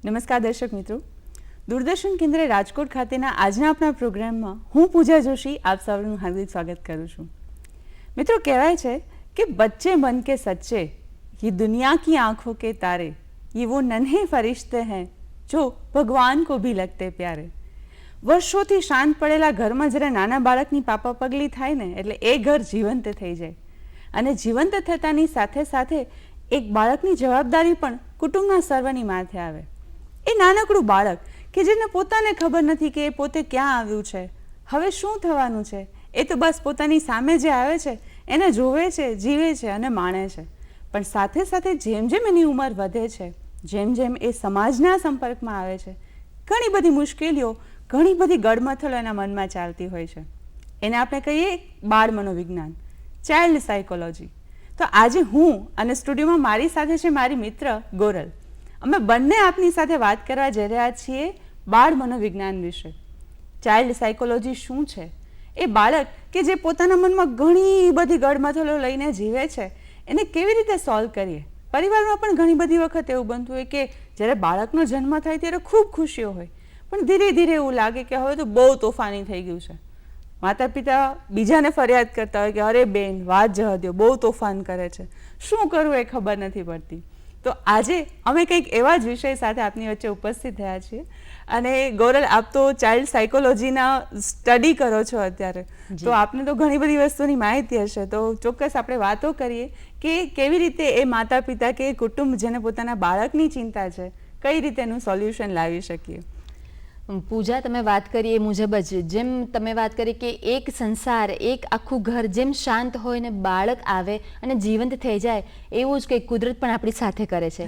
નમસ્કાર દર્શક મિત્રો, દૂરદર્શન કેન્દ્ર રાજકોટ ખાતેના આજના આપણા પ્રોગ્રામમાં હું પૂજા જોશી આપ સૌનું હાર્દિક સ્વાગત કરું છું. મિત્રો, કહેવાય છે કે બચ્ચે મન કે સચ્ચે ये दुनिया की आंखों के तारे ये वो नन्हे फरिश्ते हैं जो भगवान को भी लगते प्यारे. વર્ષોથી શાંત પડેલા ઘરમાં જ્યારે નાના બાળકની પાપા પગલી થાય ને એટલે એ ઘર જીવંત થઈ જાય, અને જીવંત થતાની સાથે સાથે એક બાળકની જવાબદારી પણ કુટુંબના સર્વની માથે આવે. એ નાનકડું બાળક કે જેને પોતાને ખબર નથી કે એ પોતે ક્યાં આવ્યું છે, હવે શું થવાનું છે, એ તો બસ પોતાની સામે જે આવે છે એને જોવે છે, જીવે છે અને માણે છે. પણ સાથે સાથે જેમ જેમ એની ઉંમર વધે છે, જેમ જેમ એ સમાજના સંપર્કમાં આવે છે, ઘણી બધી મુશ્કેલીઓ, ઘણી બધી ગડમથલો એના મનમાં ચાલતી હોય છે. એને આપણે કહીએ બાળ મનોવિજ્ઞાન, ચાઇલ્ડ સાયકોલોજી. તો આજે હું અને સ્ટુડિયોમાં મારી સાથે છે મારી મિત્ર ગોરલ. અમે બંને આપની સાથે વાત કરવા જઈ રહ્યા છીએ બાળ મનોવિજ્ઞાન વિશે. ચાઇલ્ડ સાયકોલોજી શું છે? એ બાળક કે જે પોતાના મનમાં ઘણી બધી ગડમથલો લઈને જીવે છે, એને કેવી રીતે સોલ્વ કરીએ? પરિવારમાં પણ ઘણી બધી વખત એવું બનતું હોય કે જ્યારે બાળકનો જન્મ થાય ત્યારે ખૂબ ખુશીઓ હોય, પણ ધીરે ધીરે એવું લાગે કે હવે તો બહુ તોફાની થઈ ગયું છે. માતા પિતા બીજાને ફરિયાદ કરતા હોય કે અરે બેન વાત જવા દો, બહુ તોફાન કરે છે, શું કરવું એ ખબર નથી પડતી. તો આજે અમે કંઈક એવા જ વિષય સાથે આપની વચ્ચે ઉપસ્થિત થયા છીએ. અને ગોરલ, આપ તો ચાઇલ્ડ સાયકોલોજીના સ્ટડી કરો છો અત્યારે, તો આપને તો ઘણી બધી વસ્તુની માહિતી હશે. તો ચોક્કસ આપણે વાતો કરીએ કે કેવી રીતે એ માતા પિતા કે કુટુંબ જેને પોતાના બાળકની ચિંતા છે, કઈ રીતે એનું સોલ્યુશન લાવી શકીએ. પૂજા, તમે વાત કરી એ મુજબ જ, જેમ તમે વાત કરી કે એક સંસાર, એક આખું ઘર જેમ શાંત હોય ને બાળક આવે અને જીવંત થઈ જાય, એવું જ કંઈક કુદરત પણ આપણી સાથે કરે છે.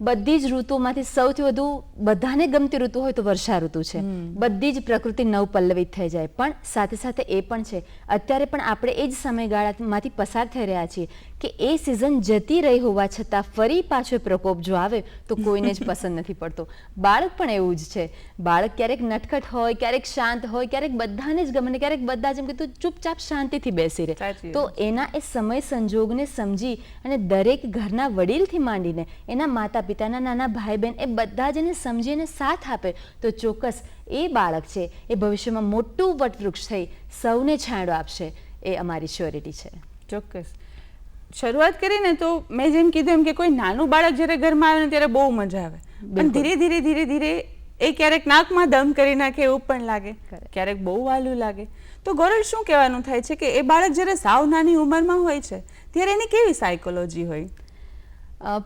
બધી જ ઋતુમાંથી સૌથી વધુ બધાને ગમતી ઋતુ હોય તો વર્ષા ઋતુ છે. બધી જ પ્રકૃતિ નવપલ્લવિત થઈ જાય. પણ સાથે સાથે એ પણ છે, અત્યારે પણ આપણે એ જ સમયગાળામાંથી પસાર થઈ રહ્યા છીએ કે એ સિઝન જતી રહી હોવા છતાં ફરી પાછો પ્રકોપ જો આવે તો કોઈને જ પસંદ નથી પડતો. બાળક પણ એવું જ છે. બાળક ક્યારેક નટખટ હોય, ક્યારેક શાંત હોય, ક્યારેક બધાને જ ગમે, ક્યારેક બધા જેમ કીધું ચૂપચાપ શાંતિથી બેસી રહે. તો એના એ સમય સંજોગને સમજી અને દરેક ઘરના વડીલથી માંડીને એના માતા પિતાના નાના ભાઈ બહેન એ બધા જ એને સમજીને સાથ આપે તો ચોક્કસ એ બાળક છે એ ભવિષ્યમાં મોટું વટવૃક્ષ થઈ સૌને છાંયડો આપશે. એ અમારી શ્યોરિટી છે. ચોક્કસ. શરૂઆત કરીને તો મેં જેમ કીધું એમ કે કોઈ નાનું બાળક જ્યારે ઘરમાં આવે ને ત્યારે બહુ મજા આવે, પણ ધીરે ધીરે ધીરે ધીરે એ ક્યારેક નાકમાં દમ કરી નાખે એવું પણ લાગે, ક્યારેક બહુ વાલું લાગે. તો ગોરલ, શું કહેવાનું થાય છે કે એ બાળક જ્યારે સાવ નાની ઉંમરમાં હોય છે ત્યારે એની કેવી સાયકોલોજી હોય?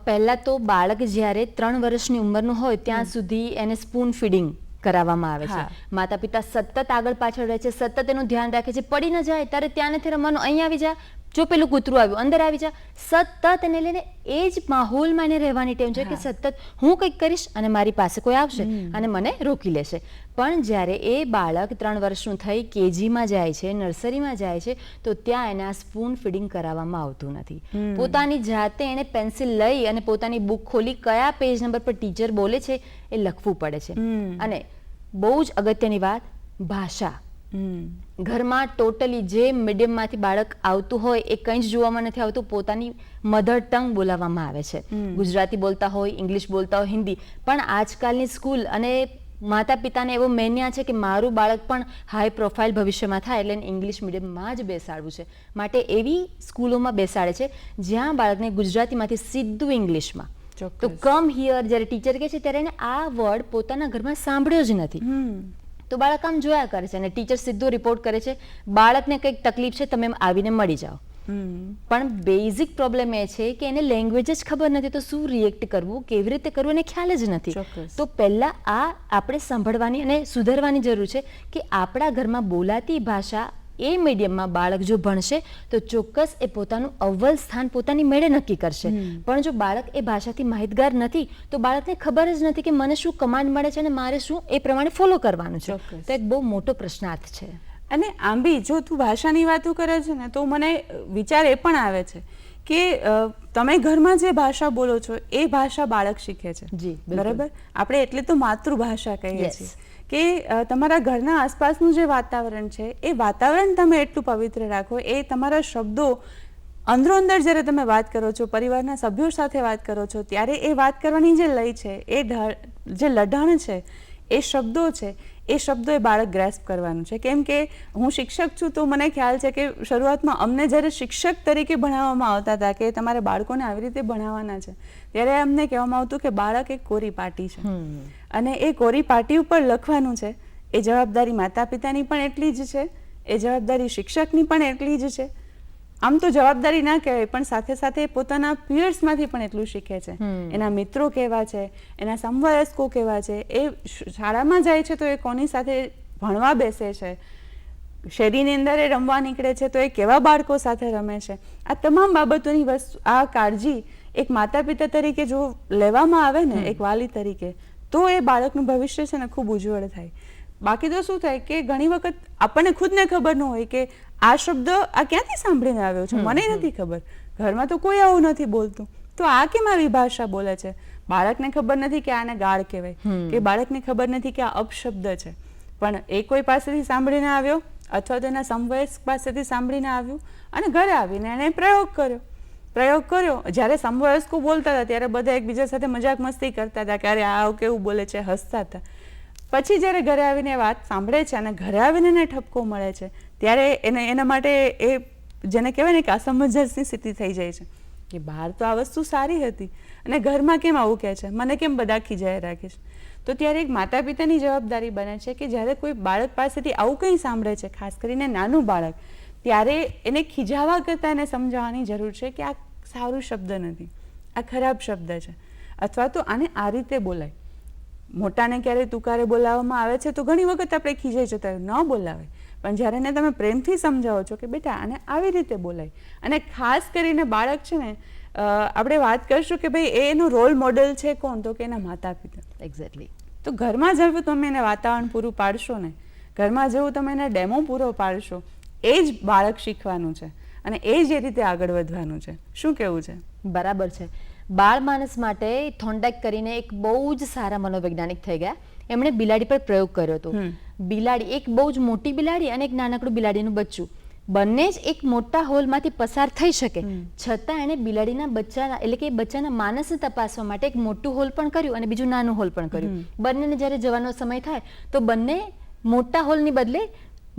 પહેલાં તો બાળક જ્યારે 3 વર્ષની ઉંમરનું હોય ત્યાં સુધી એને સ્પૂન ફીડિંગ કરાવવામાં આવે છે. માતા પિતા સતત આગળ પાછળ રહે છે, સતત એનું ધ્યાન રાખે છે, પડી ન જાય ત્યારે ત્યાં નથી રમવાનું, અહીં આવી જા, જો પેલું કૂતરું આવ્યું અંદર આવી જા, સતત એને લઈને એ જ માહોલમાં એને રહેવાની ટેવ છે કે સતત હું કંઈક કરીશ અને મારી પાસે કોઈ આવશે અને મને રોકી લેશે. પણ જ્યારે એ બાળક 3 વર્ષનું થઈ કેજીમાં જાય છે, નર્સરીમાં જાય છે, તો ત્યાં એને આ સ્પૂન ફીડિંગ કરાવવામાં આવતું નથી. પોતાની જાતે એને પેન્સિલ લઈ અને પોતાની બુક ખોલી કયા પેજ નંબર પર ટીચર બોલે છે એ લખવું પડે છે. અને બહુ જ અગત્યની વાત, ભાષા. ઘરમાં ટોટલી જે મીડિયમમાંથી બાળક આવતું હોય એ કંઈ જ જોવામાં નથી આવતું. પોતાની મધર ટંગ બોલાવવામાં આવે છે. ગુજરાતી બોલતા હોય, ઇંગ્લિશ બોલતા હોય, હિન્દી. પણ આજકાલની સ્કૂલ અને માતા પિતાને એવો મેન્યા છે કે મારું બાળક પણ હાઈ પ્રોફાઇલ ભવિષ્યમાં થાય એટલે ઇંગ્લિશ મીડિયમમાં જ બેસાડવું છે. માટે એવી સ્કૂલોમાં બેસાડે છે જ્યાં બાળકને ગુજરાતીમાંથી સીધું ઇંગ્લિશમાં. તો કમ હિયર જ્યારે ટીચર કહે છે ત્યારે એને આ વર્ડ પોતાના ઘરમાં સાંભળ્યો જ નથી. તો બાળક આમ જોયા કરે છે અને ટીચર સીધો રિપોર્ટ કરે છે, બાળકને કંઈક તકલીફ છે, તમે આવીને મળી જાઓ. પણ બેઝિક પ્રોબ્લેમ એ છે કે એને લેંગ્વેજ જ ખબર નથી, તો શું રિએક્ટ કરવું, કેવી રીતે કરવું એને ખ્યાલ જ નથી. તો પહેલાં આ આપણે સાંભળવાની અને સુધારવાની જરૂર છે કે આપણા ઘરમાં બોલાતી ભાષા એ મીડિયમમાં બાળક જો ભણશે તો ચોક્કસ એ પોતાનું અવ્વલ સ્થાન પોતાની મેળે નક્કી કરશે. પણ જો બાળક એ ભાષાથી માહિતગાર નથી તો બાળકને ખબર જ નથી કે મને શું કમાન્ડ મળે છે અને મારે શું એ પ્રમાણે ફોલો કરવાનું છે. તો એક બહુ મોટો પ્રશ્નાર્થ છે. અને આમ બી જો તું ભાષાની વાતો કરે છે ને તો મને વિચાર એ પણ આવે છે કે તમે ઘરમાં જે ભાષા બોલો છો એ ભાષા બાળક શીખે છે. જી, બરાબર. આપણે એટલે તો માતૃભાષા કહીએ છીએ કે તમારા ઘરના આસપાસનું જે વાતાવરણ છે એ વાતાવરણ તમે એટલું પવિત્ર રાખો, એ તમારા શબ્દો અંદરો અંદર જ્યારે તમે વાત કરો છો, પરિવારના સભ્યો સાથે વાત કરો છો, ત્યારે એ વાત કરવાની જે લય છે એ જે લઢણ છે, એ શબ્દો છે, એ શબ્દો એ બાળક ગ્રેસ્પ કરવાનું છે. કેમ કે હું શિક્ષક છું તો મને ખ્યાલ છે કે શરૂઆતમાં અમને જ્યારે શિક્ષક તરીકે ભણાવવામાં આવતા હતા કે તમારે બાળકોને આવી રીતે ભણાવવાના છે, ત્યારે અમને કહેવામાં આવતું કે બાળક એક કોરી પાટી છે અને એ કોરી પાટી ઉપર લખવાનું છે. એ જવાબદારી માતા પિતાની પણ એટલી જ છે, એ જવાબદારી શિક્ષકની પણ એટલી જ છે. આમ તો જવાબદારી ના કહેવાય, પણ સાથે સાથે પોતાના પિયર્સમાંથી પણ એટલું શીખે છે. એના મિત્રો કેવા છે, એના સમવયસ્કો કેવા છે, એ શાળામાં જાય છે તો એ કોની સાથે ભણવા બેસે છે, શેરીની અંદર એ રમવા નીકળે છે તો એ કેવા બાળકો સાથે રમે છે. આ તમામ બાબતોની આ કાળજી એક માતા પિતા તરીકે જો લેવામાં આવે ને, એક વાલી તરીકે, તો એ બાળકનું ભવિષ્ય છે ને ખૂબ ઉજ્જવળ થાય. બાકી તો શું થાય કે ઘણી વખત આપણને ખુદને ખબર ન હોય કે આ શબ્દ આ ક્યાંથી સાંભળીને આવ્યો છે, મને નથી ખબર, ઘરમાં તો કોઈ આવું નથી બોલતું, તો આ કેમ આવી ભાષા બોલે છે. બાળકને ખબર નથી કે આને ગાળ કહેવાય, કે બાળકને ખબર નથી કે આ અપશબ્દ છે, પણ એ કોઈ પાસેથી સાંભળીને આવ્યો અથવા તો એના સમવયસ્ક પાસેથી સાંભળીને આવ્યું અને ઘરે આવીને એને પ્રયોગ કર્યો. જ્યારે સમવયસ્કો બોલતા હતા ત્યારે બધા એકબીજા સાથે મજાક મસ્તી કરતા હતા કે અરે આ કેવું બોલે છે, હસતા હતા. પછી જ્યારે ઘરે આવીને વાત સાંભળે છે અને ઘરે આવીને એને ઠપકો મળે છે, ત્યારે એના માટે એ જેને કહેવાય ને કે અસમંજસની સ્થિતિ થઈ જાય છે કે બહાર તો આ વસ્તુ સારી હતી અને ઘરમાં કેમ આવું કહે છે, મને કેમ બધા ખીજાય રાખે છે. તો ત્યારે એક માતા પિતાની જવાબદારી બને છે કે જ્યારે કોઈ બાળક પાસેથી આવું કંઈ સાંભળે છે, ખાસ કરીને નાનું બાળક, ત્યારે એને ખીજાવા કરતાં એને સમજાવવાની જરૂર છે કે આ સારું શબ્દ નથી, આ ખરાબ શબ્દ છે, અથવા તો આને આ રીતે બોલાય. મોટાને ક્યારે તુકારે બોલાવવામાં આવે છે તો ઘણી વખત આપણે ખીજાઈ જતા હોય, ન બોલાવે, પણ જ્યારે એને તમે પ્રેમથી સમજાવો છો કે બેટા આને આવી રીતે બોલાય. અને ખાસ કરીને બાળક છે ને, આપણે વાત કરશું કે ભાઈ એનો રોલ મોડેલ છે કોણ, તો કે એના માતા પિતા. એક્ઝેક્ટલી. તો ઘરમાં જેવું તમે એને વાતાવરણ પૂરું પાડશો ને, ઘરમાં જેવું તમે એને ડેમો પૂરો પાડશો, એ જ બાળક શીખવાનું છે અને એ જ એ રીતે આગળ વધવાનું છે. શું કહેવું છે? બરાબર છે. બાળ માનસ માટે થોન્ડાઇક કરીને એક બહુ જ સારા મનોવૈજ્ઞાનિક થઈ ગયા. એમણે બિલાડી પર પ્રયોગ કર્યો હતો. બિલાડી, એક બહુ જ મોટી બિલાડી અને એક નાનકડું બિલાડીનું બચ્ચું, બંને જ એક મોટા હોલમાંથી પસાર થઈ શકે, છતાં એણે બિલાડીના બચ્ચાના એટલે કે બચ્ચાના માનસને તપાસવા માટે એક મોટું હોલ પણ કર્યું અને બીજું નાનું હોલ પણ કર્યું. બંનેને જ્યારે જવાનો સમય થાય તો બંને મોટા હોલની બદલે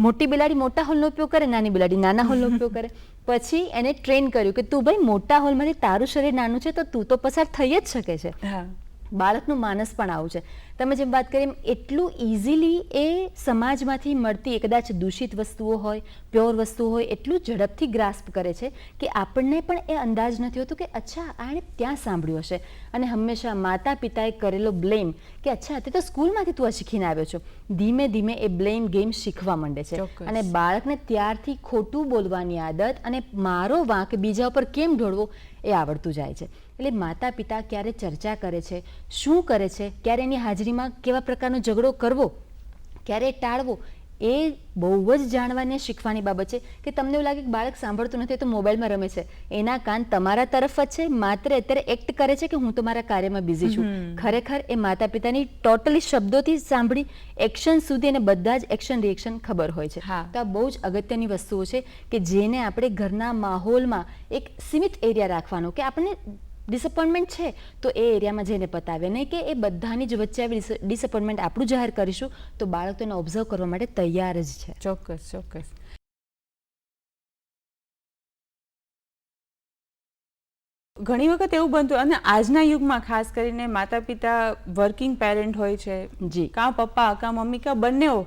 મોટી બિલાડી મોટા હોલનો ઉપયોગ કરે, નાની બિલાડી નાના હોલનો ઉપયોગ કરે. પછી એને ટ્રેન કર્યું કે તું ભાઈ મોટા હોલમાંથી તારું શરીર નાનું છે તો તું તો પસાર થઈ જ શકે છે. બાળકનું માનસ પણ આવું છે. તમે જેમ વાત કરી એમ એટલું ઇઝીલી એ સમાજમાંથી મળતી કદાચ દૂષિત વસ્તુઓ હોય, પ્યોર વસ્તુઓ હોય, એટલું ઝડપથી ગ્રાસ્પ કરે છે કે આપણને પણ એ અંદાજ નથી હોતો કે અચ્છા આણે ત્યાં સાંભળ્યું હશે. અને હંમેશા માતા પિતાએ કરેલો બ્લેમ કે અચ્છા તે તો સ્કૂલમાંથી તું આ શીખીને આવ્યો છો, ધીમે ધીમે એ બ્લેમ ગેમ શીખવા માંડે છે. અને બાળકને ત્યારથી ખોટું બોલવાની આદત અને મારો વાંક બીજા ઉપર કેમ ઢોળવો એ આવડતું જાય છે. એટલે માતા પિતા ક્યારે ચર્ચા કરે છે, શું કરે છે, ક્યારે એની હાજરીમાં કેવા પ્રકારનો ઝઘડો કરવો, ક્યારે ટાળવો, એ બહુ જ જાણવાની શીખવાની બાબત છે. કે તમને એવું લાગે કે બાળક સાંભળતું નથી તો મોબાઈલમાં રમે છે, એના કાન તમારા તરફ જ છે, માત્ર અત્યારે એક્ટ કરે છે કે હું તો મારા કાર્યમાં બિઝી છું. ખરેખર એ માતા પિતાની ટોટલી શબ્દોથી સાંભળી એક્શન સુધી એને બધા જ એક્શન રિએક્શન ખબર હોય છે. તો આ બહુ જ અગત્યની વસ્તુઓ છે કે જેને આપણે ઘરના માહોલમાં એક સીમિત એરિયા રાખવાનો, કે આપણને ડિસઅપોઇન્ટમેન્ટ છે તો એ એરિયામાં જઈને પતાવે, નહીં કે એ બધાની જ વચ્ચે આવી ડિસઅપોઇન્ટમેન્ટ આપણું જાહેર કરીશું તો બાળક તો એને ઓબ્ઝર્વ કરવા માટે તૈયાર જ છે. ચોક્કસ ચોક્કસ. ઘણી વખત એવું બનતું, અને આજના યુગમાં ખાસ કરીને માતા પિતા વર્કિંગ પેરેન્ટ હોય છે, જી, કાં પપ્પા કાં મમ્મી કાં બંનેઓ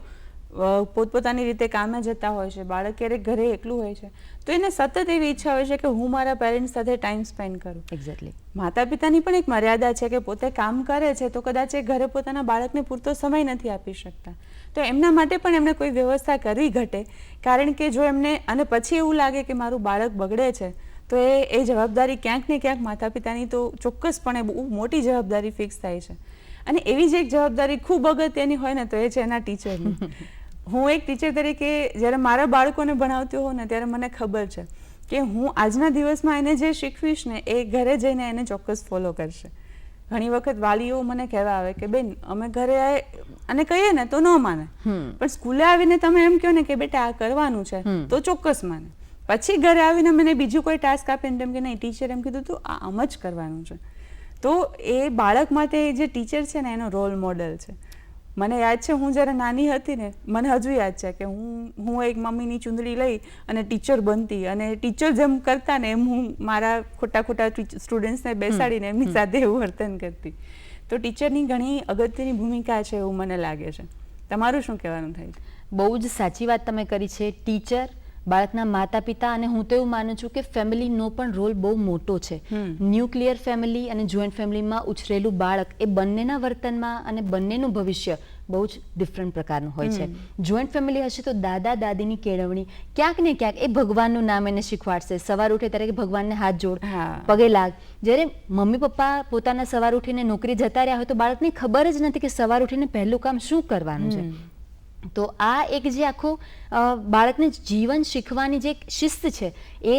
પોતપોતાની રીતે કામે જતા હોય છે, બાળક ક્યારેક ઘરે એકલું હોય છે, તો એને સતત એવી ઈચ્છા હોય છે કે હું મારા પેરેન્ટ્સ સાથે ટાઈમ સ્પેન્ડ કરું. એક્ઝેક્ટલી. માતા પિતાની પણ એક મર્યાદા છે કે પોતે કામ કરે છે તો કદાચ એ ઘરે પોતાના બાળકને પૂરતો સમય નથી આપી શકતા, તો એમના માટે પણ એમને કોઈ વ્યવસ્થા કરવી ઘટે. કારણ કે જો એમને અને પછી એવું લાગે કે મારું બાળક બગડે છે તો એ જવાબદારી ક્યાંક ને ક્યાંક માતા પિતાની તો ચોક્કસપણે બહુ મોટી જવાબદારી ફિક્સ થાય છે. અને એવી જ એક જવાબદારી ખૂબ અગત્યની હોય ને તો એ છે એના ટીચરની. હું એક ટીચર તરીકે જ્યારે મારા બાળકોને ભણાવતી હોઉં ને ત્યારે મને ખબર છે કે હું આજના દિવસમાં એને જે શીખવીશ ને એ ઘરે જઈને એને ચોક્કસ ફોલો કરશે. ઘણી વખત વાલીઓ મને કહેવા આવે કે બેન અમે ઘરે અને કહીએ ને તો ન માને, પણ સ્કૂલે આવીને તમે એમ કહો ને કે બેટા આ કરવાનું છે તો ચોક્કસ માને. પછી ઘરે આવીને મને બીજું કોઈ ટાસ્ક આપે ને તેમ કે નહીં ટીચર એમ કીધું તું આમ જ કરવાનું છે, તો એ બાળક માટે જે ટીચર છે ને એનો રોલ મોડલ છે. મને યાદ છે હું જ્યારે નાની હતી ને, મને હજુ યાદ છે કે હું એક મમ્મીની ચૂંદડી લઈ અને ટીચર બનતી, અને ટીચર જેમ કરતા ને એમ હું મારા ખોટા સ્ટુડન્ટ્સને બેસાડીને એમની સાથે એવું વર્તન કરતી. તો ટીચરની ઘણી અગત્યની ભૂમિકા છે એવું મને લાગે છે. તમારું શું કહેવાનું થાય? બહુ જ સાચી વાત તમે કરી છે. ટીચર, બાળકના માતા પિતા, અને હું તો એવું માનું છું કે ફેમિલીનો પણ રોલ બહુ મોટો છે. ન્યુક્લિયર ફેમિલી અને જોઈન્ટ ફેમિલીમાં ઉછરેલું બાળક એ બંનેના વર્તનમાં અને બંનેનું ભવિષ્ય બહુ જ ડિફરન્ટ પ્રકારનું હોય છે. જોઈન્ટ ફેમિલી હશે તો દાદા દાદીની કેળવણી ક્યાંક ને ક્યાંક એ ભગવાનનું નામ એને શીખવાડશે. સવાર ઉઠે ત્યારે ભગવાનને હાથ જોડ, પગે લાગ. જ્યારે મમ્મી પપ્પા પોતાના સવાર ઉઠીને નોકરી જતા રહ્યા હોય તો બાળકને ખબર જ નથી કે સવાર ઉઠીને પહેલું કામ શું કરવાનું છે. તો આ એક જે આખું બાળકને જીવન શીખવાની જે શિસ્ત છે એ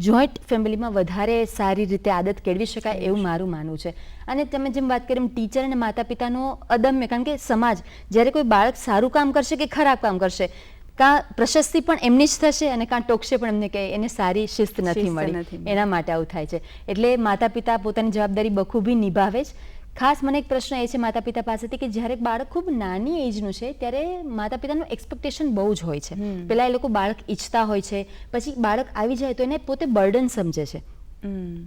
જોઈન્ટ ફેમિલીમાં વધારે સારી રીતે આદત કેળવી શકાય એવું મારું માનવું છે. અને તમે જેમ વાત કરી એમ ટીચર અને માતા પિતાનો અદમ્ય, કારણ કે સમાજ જ્યારે કોઈ બાળક સારું કામ કરશે કે ખરાબ કામ કરશે, કાં પ્રશસ્તિ પણ એમની જ થશે અને કાં ટોકશે પણ એમને કે એને સારી શિસ્ત નથી મળી, એના માટે આવું થાય છે. એટલે માતા પિતા પોતાની જવાબદારી બખૂબી નિભાવે જ. ખાસ મને એક પ્રશ્ન એ છે માતા પિતા પાસેથી કે જ્યારે બાળક ખૂબ નાની એજનું છે ત્યારે માતા પિતાનું એક્સપેક્ટેશન બહુ જ હોય છે. પહેલા એ લોકો બાળક ઈચ્છતા હોય છે, પછી બાળક આવી જાય તો એને પોતે બર્ડન સમજે છે.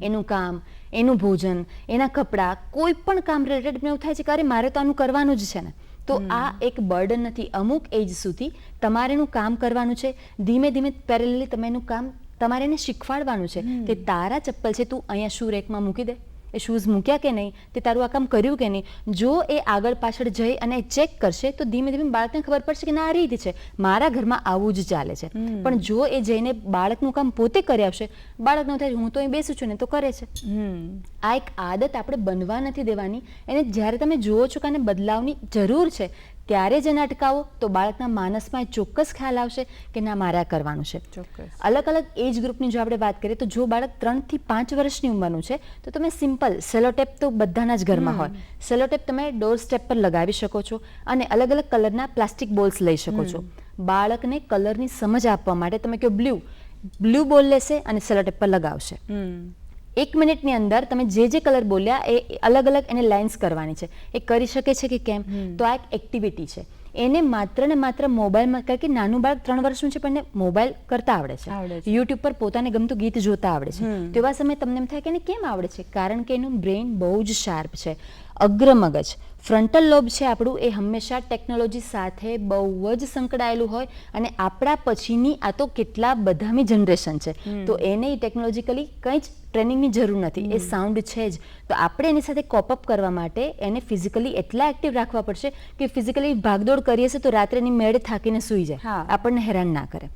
એનું કામ, એનું ભોજન, એના કપડાં, કોઈ પણ કામ રિલેટેડ એવું થાય છે કે અરે મારે તો આનું કરવાનું જ છે ને. તો આ એક બર્ડન નથી. અમુક એજ સુધી તમારે એનું કામ કરવાનું છે. ધીમે ધીમે પેરેલલી તમે એનું કામ તમારે એને શીખવાડવાનું છે કે તારા ચપ્પલ છે, તું અહીંયા શૂ રેકમાં મૂકી દે. એ શૂઝ મૂક્યા કે નહીં, તે તારું આ કામ કર્યું કે નહીં. જો એ આગળ પાછળ જઈ અને ચેક કરશે તો ધીમે ધીમે બાળકને ખબર પડશે કે ના આ રીત છે, મારા ઘરમાં આવું જ ચાલે છે. પણ જો એ જઈને બાળકનું કામ પોતે કરી આવશે, બાળકનું થાય હું તો અહીં બેસું છું ને તો કરે છે. આ એક આદત આપણે બનવા નથી દેવાની. એને જ્યારે તમે જુઓ છો કે આને બદલાવની જરૂર છે ત્યારે જ એને અટકાવો તો બાળકના માનસમાં ચોક્કસ ખ્યાલ આવશે કે ના મારે આ કરવાનું છે. અલગ અલગ એજ ગ્રુપની જો આપણે વાત કરીએ તો જો બાળક 3 થી 5 વર્ષની ઉંમરનું છે તો તમે સિમ્પલ સેલોટેપ તો બધાના જ ઘરમાં હોય, સેલોટેપ તમે ડોર સ્ટેપ પર લગાવી શકો છો અને અલગ અલગ કલરના પ્લાસ્ટિક બોલ્સ લઈ શકો છો. બાળકને કલરની સમજ આપવા માટે તમે કહો બ્લુ બોલ લેશે અને સેલોટેપ પર લગાવશે. 1 મિનિટની અંદર તમે જે કલર બોલ્યા એ અલગ અલગ એને લાઇન્સ કરવાની છે. એ કરી શકે છે કે કેમ? તો આ એક એક્ટિવિટી છે. એને માત્ર ને માત્ર મોબાઈલમાં, કારણ કે નાનું બાળક 3 વર્ષનું છે પણ એને મોબાઈલ કરતા આવડે છે, યુટ્યુબ પર પોતાને ગમતું ગીત જોતા આવડે છે. તો એવા સમયે તમને એમ થાય કે એને કેમ આવડે છે? કારણ કે એનું બ્રેઇન બહુ જ શાર્પ છે. અગ્રમગજ, ફ્રન્ટલ લોબ છે આપણું, એ હંમેશા ટેકનોલોજી સાથે બહુ જ સંકળાયેલું હોય અને આપણા પછીની આ તો કેટલા બધાની જનરેશન છે તો એને ટેકનોલોજીકલી કંઈ જ ટ્રેનિંગની જરૂર નથી. એ સાઉન્ડ છે જ. તો આપણે એની સાથે કોપઅપ કરવા માટે એને ફિઝિકલી એટલા એક્ટિવ રાખવા પડશે કે ફિઝિકલી ભાગદોડ કરીએ છીએ તો રાત્રે એની મેળે થાકીને સૂઈ જાય, આપણને હેરાન ના કરે,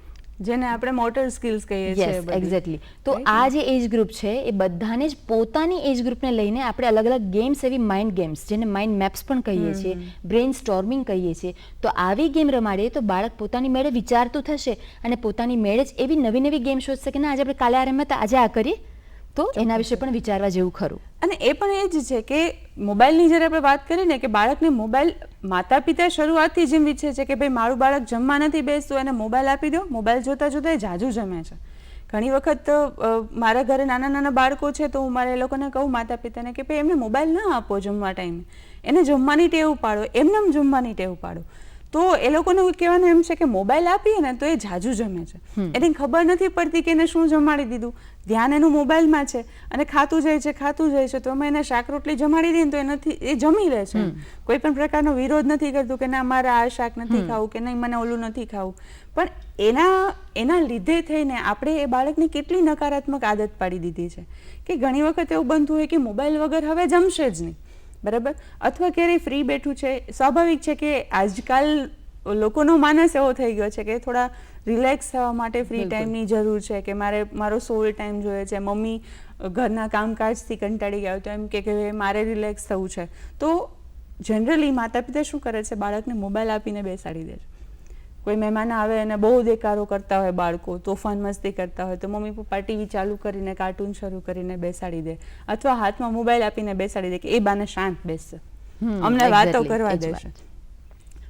જેને આપણે મોટર સ્કિલ્સ કહીએ છીએ. એક્ઝેક્ટલી. તો આ જે એજ ગ્રુપ છે એ બધાને જ પોતાની એજ ગ્રુપને લઈને આપણે અલગ અલગ ગેમ્સ, એવી માઇન્ડ ગેમ્સ જેને માઇન્ડ મેપ્સ પણ કહીએ છીએ, બ્રેઇન સ્ટોર્મિંગ કહીએ છીએ, તો આવી ગેમ રમાડીએ તો બાળક પોતાની મેળે વિચારતું થશે અને પોતાની મેળે જ એવી નવી નવી ગેમ શોધશે કે ના આજે આપણે કાલે આ રમ્યા હતા, આજે આ કરીએ. તો એના વિશે પણ વિચારવા જેવું ખરું. અને એ પણ એ જ છે કે મોબાઈલની જ્યારે આપણે વાત કરીએ ને કે બાળકને મોબાઈલ માતા પિતા શરૂઆતથી જ એમ ઈચ્છે છે કે ભાઈ મારું બાળક જમવા નથી બેસતું, એને મોબાઈલ આપી દો. મોબાઈલ જોતા જોતા એ જાજુ જમે છે. ઘણી વખત મારા ઘરે નાના નાના બાળકો છે તો હું મારા એ લોકોને કહું માતા પિતાને કે ભાઈ એમને મોબાઈલ ના આપો જમવા ટાઈમે, એને જમવાની ટેવ પાડો, એમને જમવાની ટેવ પાડો. તો એ લોકોને કહેવાનું એમ છે કે મોબાઈલ આપીએ ને તો એ જાજુ જમે છે. એને ખબર નથી પડતી કે એને શું જમાડી દીધું, ધ્યાન એનું મોબાઈલમાં છે અને ખાતું જાય છે. તો અમે એને શાક રોટલી જમાડી દઈએ તો એ જમી લે છે. કોઈ પણ પ્રકારનો વિરોધ નથી કરતું કે ના મારે આ શાક નથી ખાવું કે નહીં મને ઓલું નથી ખાવું. પણ એના લીધે થઈને આપણે એ બાળકને કેટલી નકારાત્મક આદત પાડી દીધી છે કે ઘણી વખત એવું બનતું હોય કે મોબાઈલ વગર હવે જમશે જ નહીં, બરાબર? અથવા ક્યારેય ફ્રી બેઠું છે. સ્વાભાવિક છે કે આજકાલ લોકોનો માનસ એવો થઈ ગયો છે કે થોડા રિલેક્સ થવા માટે ફ્રી ટાઈમની જરૂર છે કે મારો સોલ ટાઈમ જોઈએ છે. મમ્મી ઘરના કામકાજથી કંટાળી ગયા તો એમ કે મારે રિલેક્સ થવું છે. તો જનરલી માતા પિતા શું કરે છે, બાળકને મોબાઈલ આપીને બેસાડી દે છે. કોઈ મહેમાન આવે અને બહુ દેકારો કરતા હોય, બાળકો તોફાન મસ્તી કરતા હોય તો મમ્મી પપ્પા ટીવી ચાલુ કરીને કાર્ટૂન શરૂ કરીને બેસાડી દે અથવા હાથમાં મોબાઈલ આપીને બેસાડી દે કે એ બાને શાંત બેસશે, અમને વાતો કરવા દેશે.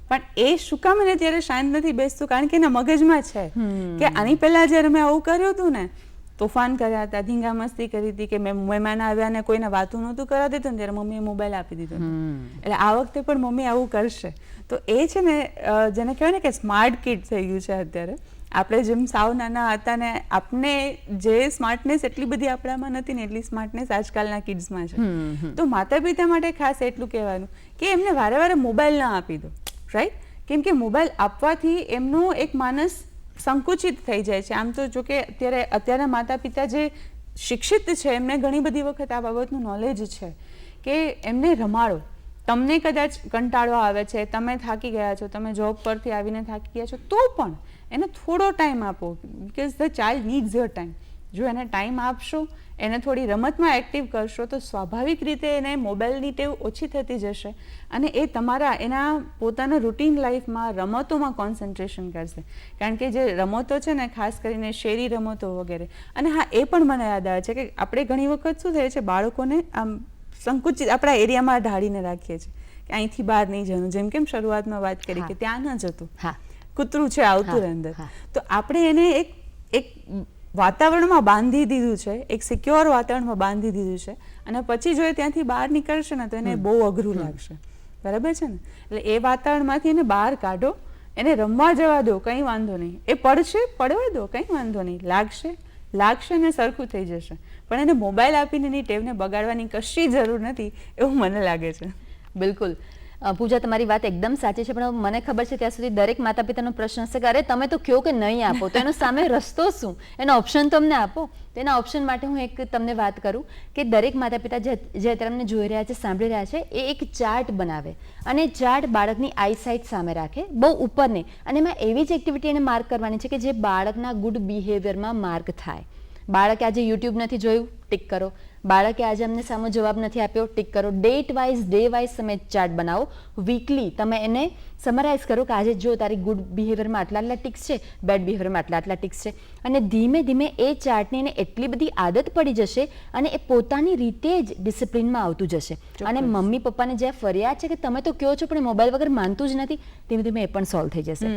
પણ એ શું કામ એને ત્યારે શાંત નથી બેસતું? કારણ કે એના મગજમાં છે કે આની પહેલા જ્યારે મેં આવું કર્યું હતું ને તોફાન કર્યા હતા, ધીંગા મસ્તી કરી હતી કે મહેમાન આવ્યા ને કોઈને વાતું નહોતું કરવા દેતું ને ત્યારે મમ્મીએ મોબાઈલ આપી દીધો એટલે આ વખતે પણ મમ્મી આવું કરશે. તો એ છે ને જેને કહેવાય ને કે સ્માર્ટ કિડ થઈ ગયું છે અત્યારે. આપણે જેમ સાવ નાના હતા ને આપને જે સ્માર્ટનેસ એટલી બધી આપણામાં નથી ને એટલી સ્માર્ટનેસ આજકાલના કિડ્સમાં છે. તો માતા પિતા માટે ખાસ એટલું કહેવાનું કે એમને વારે વારે મોબાઈલ ના આપી દો, રાઈટ? કેમ કે મોબાઈલ આપવાથી એમનું એક માનસ સંકુચિત થઈ જાય છે. આમ તો જો કે અત્યારના માતા પિતા જે શિક્ષિત છે એમને ઘણી બધી વખત આ બાબતનું નોલેજ છે કે એમને રમાડો. તમને કદાચ કંટાળો આવે છે, તમે થાકી ગયા છો, તમે જોબ પરથી આવીને થાકી ગયા છો, તો પણ એને થોડો ટાઈમ આપો, because the child needs your time. જો એને ટાઈમ આપશો, એને થોડી રમતમાં એક્ટિવ કરશો તો સ્વાભાવિક રીતે એને મોબાઈલની ટેવ ઓછી થતી જશે અને એ તમારા એના પોતાના રૂટીન લાઈફમાં રમતોમાં કોન્સન્ટ્રેશન કરશે. કારણ કે જે રમતો છે ને ખાસ કરીને શેરી રમતો વગેરે. અને હા, એ પણ મને યાદ આવે છે કે આપણે ઘણી વખત શું થાય છે, બાળકોને આમ સંકુચિત આપણા એરિયામાં ઢાળીને રાખીએ છીએ કે અહીંથી બહાર નહીં જવાનું. જેમ કેમ શરૂઆતમાં વાત કરી કે ત્યાં ન જતું, કૂતરું છે આવતું અંદર. તો આપણે એને એક વાતાવરણમાં બાંધી દીધું છે, એક સિક્યોર વાતાવરણમાં બાંધી દીધું છે અને પછી જો એ ત્યાંથી બહાર નીકળશે ને તો એને બહુ અઘરું લાગશે. બરાબર છે ને? એટલે એ વાતાવરણમાંથી એને બહાર કાઢો, એને રમવા જવા દો, કંઈ વાંધો નહીં. એ પડશે, પડવા દો, કંઈ વાંધો નહીં. લાગશે ને સરખું થઈ જશે. પણ એને મોબાઈલ આપીને એની ટેવને બગાડવાની કશી જરૂર નથી એવું મને લાગે છે. બિલકુલ પૂજા, તમારી વાત એકદમ સાચી છે, પણ મને ખબર છે ત્યાં સુધી દરેક માતા પિતાનો પ્રશ્ન હશે કે અરે તમે તો કહો કે નહીં આપો, તો એનો સામે રસ્તો શું, એનો ઓપ્શન તો અમને આપો. તેના ઓપ્શન માટે હું એક તમને વાત કરું કે દરેક માતા પિતા જે અત્યારે અમને જોઈ રહ્યા છે, સાંભળી રહ્યા છે, એ એક ચાર્ટ બનાવે અને ચાર્ટ બાળકની આઈસાઇટ સામે રાખે, બહુ ઉપર નહીં, અને એમાં એવી જ એક્ટિવિટી એને માર્ક કરવાની છે કે જે બાળકના ગુડ બિહેવિયરમાં માર્ક થાય. બાળકે આજે યુટ્યુબ નથી જોયું, ટિક કરો. બાળકે આજે અમને સામો જવાબ નથી આપ્યો, ટિક કરો. ડેટ વાઇઝ, ડે વાઇઝ તમે ચાર્ટ બનાવો. વીકલી તમે એને સમરાઇઝ કરો કે આજે જો તારી ગુડ બિહેવિયરમાં આટલા આટલા ટિક્સ છે, બેડ બિહેવિયરમાં આટલા આટલા ટિક્સ છે. અને ધીમે ધીમે એ ચાર્ટની એને એટલી બધી આદત પડી જશે અને એ પોતાની રીતે જ ડિસિપ્લિનમાં આવતું જશે. અને મમ્મી પપ્પાને જે ફરિયાદ છે કે તમે તો કહો છો પણ મોબાઈલ વગર માનતું જ નથી, ધીમે ધીમે એ પણ સોલ્વ થઈ જશે.